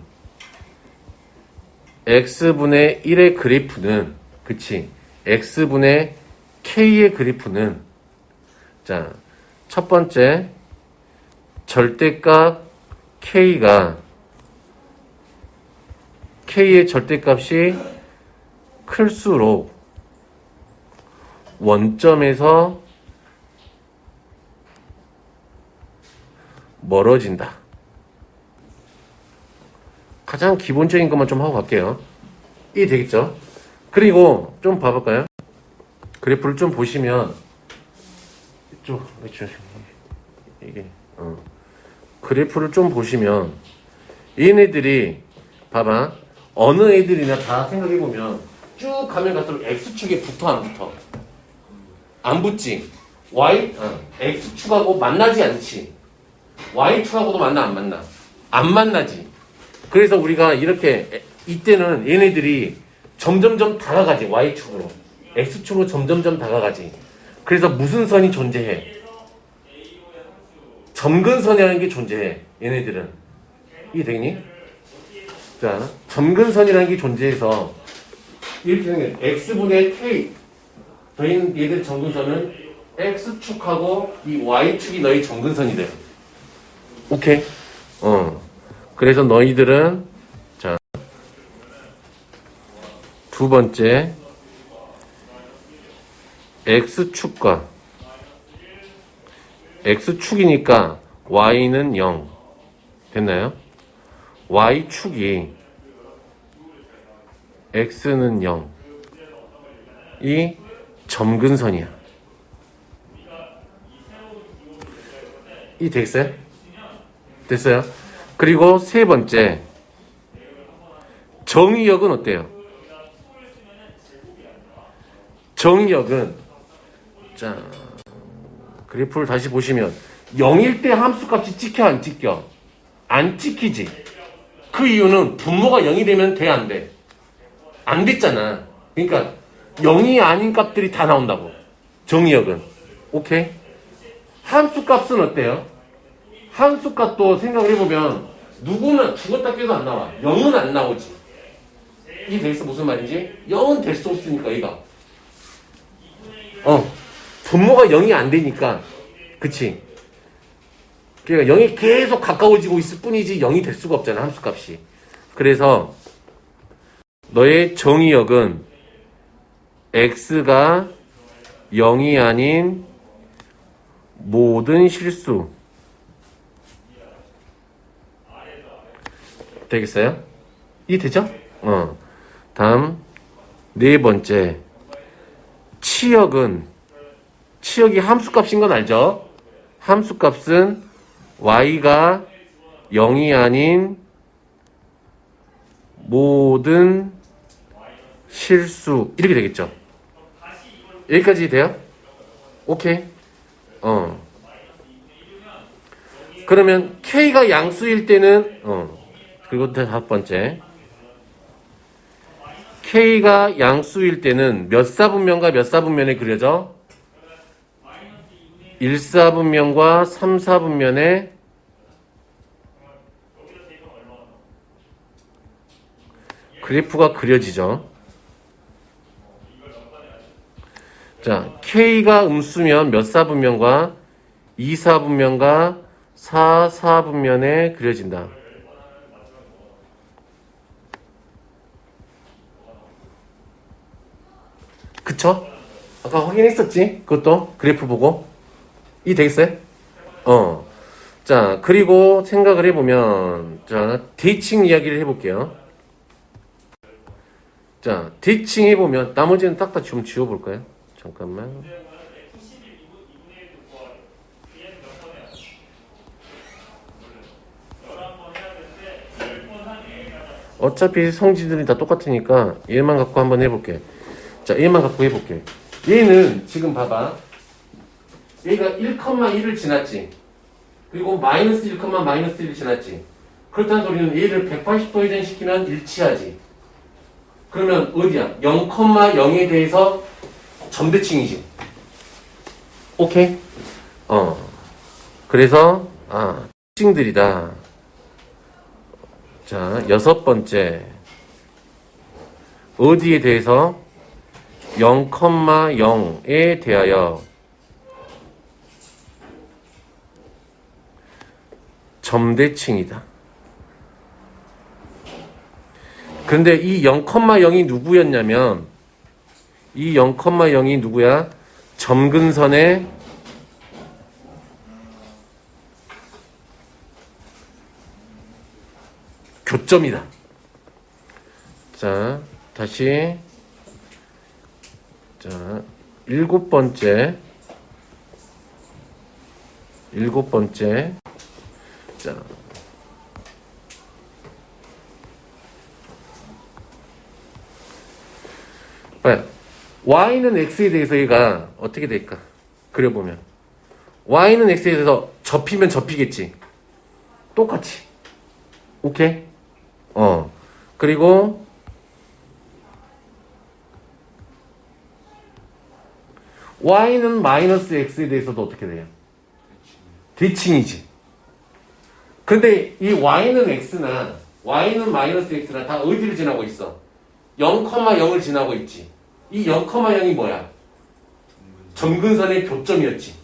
x분의 1의 그래프는 그치? x분의 k의 그래프는 자, 첫 번째 절대값 k가 k의 절대값이 클수록 원점에서 멀어진다. 가장 기본적인 것만 좀 하고 갈게요. 이 되겠죠? 그리고 좀 봐볼까요? 그래프를 좀 보시면 이게 그래프를 좀 보시면 얘네들이 봐봐 어느 애들이나 다 생각해보면 쭉 가면 갈수록 x축에 붙어 안 붙어? 안 붙지. x축하고 만나지 않지. y축하고도 만나 안 만나? 안 만나지. 그래서 우리가 이렇게 이때는 얘네들이 점점점 다가가지. y축으로 x축으로 점점점 다가가지. 그래서 무슨 선이 존재해? 점근선이라는 게 존재해. 얘네들은 이게 되니? 자, 점근선이라는 게 존재해서 이렇게 생긴 x분의 k 저희는 얘들 점근선은 x축하고 이 y축이 너희 점근선이 돼. 오케이? 그래서 너희들은 자, 두 번째 x축과 x축이니까 y는 0 됐나요? y축이 x는 0 이 점근선이야. 이 됐어요? 됐어요? 그리고 세 번째 정의역은 어때요? 정의역은 자 그래프를 다시 보시면 0일 때 함수값이 찍혀 안 찍혀? 안 찍히지. 그 이유는 분모가 0이 되면 돼 안 돼? 안 됐잖아. 그러니까 0이 아닌 값들이 다 나온다고. 정의역은. 오케이? 함수값은 어때요? 함수값도 생각을 해보면 누구는 죽었다 깨도 안 나와. 0은 안 나오지. 이 돼있어 무슨 말인지? 0은 될 수 없으니까 얘가. 분모가 0이 안 되니까. 그치? 그러니까 0이 계속 가까워지고 있을 뿐이지 0이 될 수가 없잖아. 함수값이. 그래서 너의 정의역은 x가 0이 아닌 모든 실수 되겠어요? 이 되죠? 다음 네 번째 치역이 함수값인 건 알죠? 함수값은 y가 0이 아닌 모든 실수 이렇게 되겠죠? 여기까지 돼요? 오케이. 그러면 k가 양수일 때는 그리고 다섯 번째 k가 양수일 때는 몇 사분면과 몇 사분면에 그려져? 1사분면과 3사분면의 여기서 대입하면 얼마나 나와? 그래프가 그려지죠. 이걸 연산해야지. 자, K가 음수면 몇 사분면과 2사분면과 4사분면에 그려진다. 그쵸? 아까 확인했었지? 그것도 그래프 보고. 이 되겠어요? 자, 그리고 생각을 해보면, 자, 대칭 이야기를 해볼게요. 자, 대칭 해보면, 나머지는 딱 다 좀 지워볼까요? 잠깐만. F11 2분의 1도 구하래. 얘는 몇 번 해야 돼? 11번 해야 되는데 10번 한 A가 어차피 성질들이 다 똑같으니까 얘만 갖고 한번 해볼게. 자, 얘만 갖고 해볼게. 얘는 지금 봐봐. 얘가 1,1을 지났지. 그리고 마이너스 1, 마이너스 1을 지났지. 그렇다는 소리는 얘를 180도 회전시키면 일치하지. 그러면 어디야? 0,0에 대해서 점대칭이지. 오케이? 그래서 특징들이다. 자, 6번째. 어디에 대해서? 0,0에 대하여 점대칭이다. 근데 이 0,0이 누구였냐면 이 0,0이 누구야? 점근선의 교점이다. 자, 다시. 자, 7번째. 자. y는 x에 대해서 얘가 어떻게 될까? 그려보면. y는 x에 대해서 접히면 접히겠지. 똑같이. 오케이? 그리고 y는 마이너스 x에 대해서도 어떻게 돼요? 대칭이지. 근데 이 y는 마이너스 x나 다 어디를 지나고 있어? 0,0을 지나고 있지. 이 0,0이 뭐야? 점근선의 교점이었지.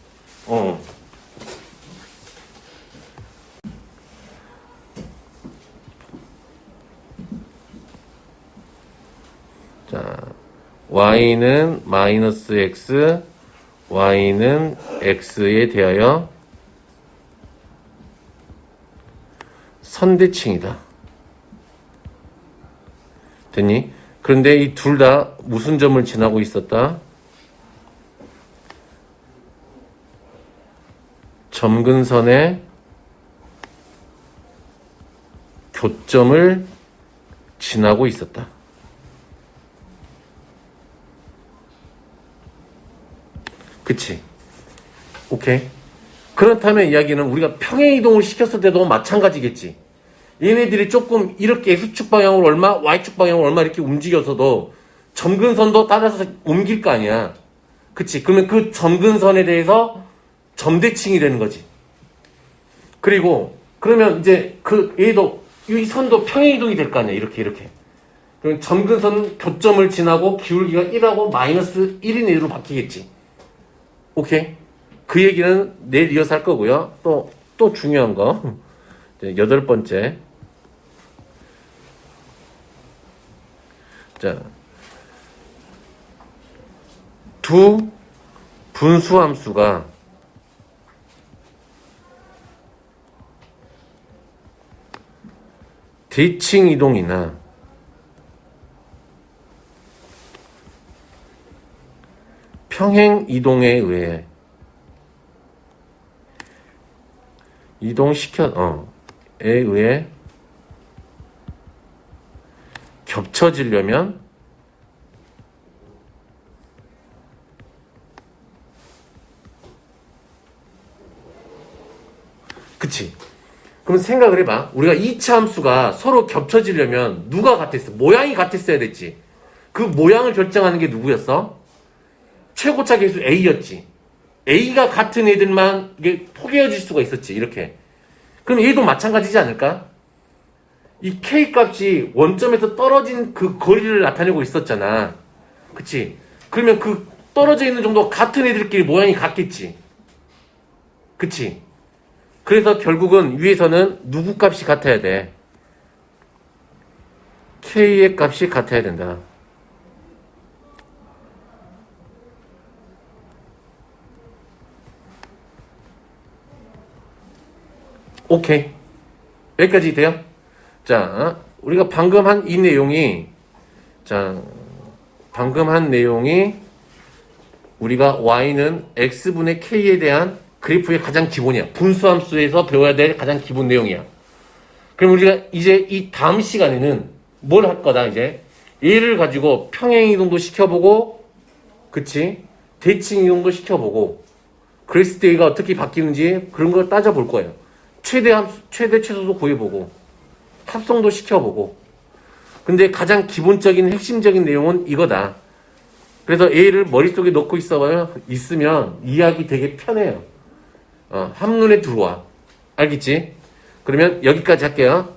자, y는 마이너스 x, y는 x에 대하여 선대칭이다. 됐니? 그런데 이 둘 다 무슨 점을 지나고 있었다? 점근선의 교점을 지나고 있었다. 그치? 오케이. 그렇다면 이야기는 우리가 평행이동을 시켰을 때도 마찬가지겠지. 얘네들이 조금 이렇게 X축 방향으로 얼마, Y축 방향으로 얼마 이렇게 움직여서도 점근선도 따라서 옮길 거 아니야. 그치? 그러면 그 점근선에 대해서 점대칭이 되는 거지. 그리고 그러면 이제 얘도 이 선도 평행이동이 될 거 아니야. 이렇게. 그럼 점근선 교점을 지나고 기울기가 1하고 마이너스 1인 1로 바뀌겠지. 오케이? 그 얘기는 내일 이어서 할 거고요. 또 중요한 거. 8번째. 자. 두 분수함수가 대칭 이동이나 평행 이동에 의해 에 의해 겹쳐지려면 그치? 그럼 생각을 해봐. 우리가 2차 함수가 서로 겹쳐지려면 누가 같았어? 모양이 같았어야 됐지. 그 모양을 결정하는 게 누구였어? 최고차 계수 A였지. A가 같은 애들만 이게 포개어질 수가 있었지, 이렇게. 그럼 얘도 마찬가지지 않을까? 이 K 값이 원점에서 떨어진 그 거리를 나타내고 있었잖아. 그치? 그러면 그 떨어져 있는 정도가 같은 애들끼리 모양이 같겠지. 그치? 그래서 결국은 위에서는 누구 값이 같아야 돼? K의 값이 같아야 된다. 오케이. 여기까지 돼요? 자, 우리가 방금 한 이 내용이, 우리가 y는 x분의 k에 대한 그래프의 가장 기본이야. 분수함수에서 배워야 될 가장 기본 내용이야. 그럼 우리가 이제 이 다음 시간에는 뭘 할 거다, 이제? 얘를 가지고 평행이동도 시켜보고, 그치? 대칭이동도 시켜보고, 그랬을 때 얘가 어떻게 바뀌는지 그런 걸 따져볼 거예요. 최대 최소도 구해보고, 합성도 시켜보고. 근데 가장 기본적인 핵심적인 내용은 이거다. 그래서 A를 머릿속에 넣고 있으면 이해하기 되게 편해요. 한눈에 들어와. 알겠지? 그러면 여기까지 할게요.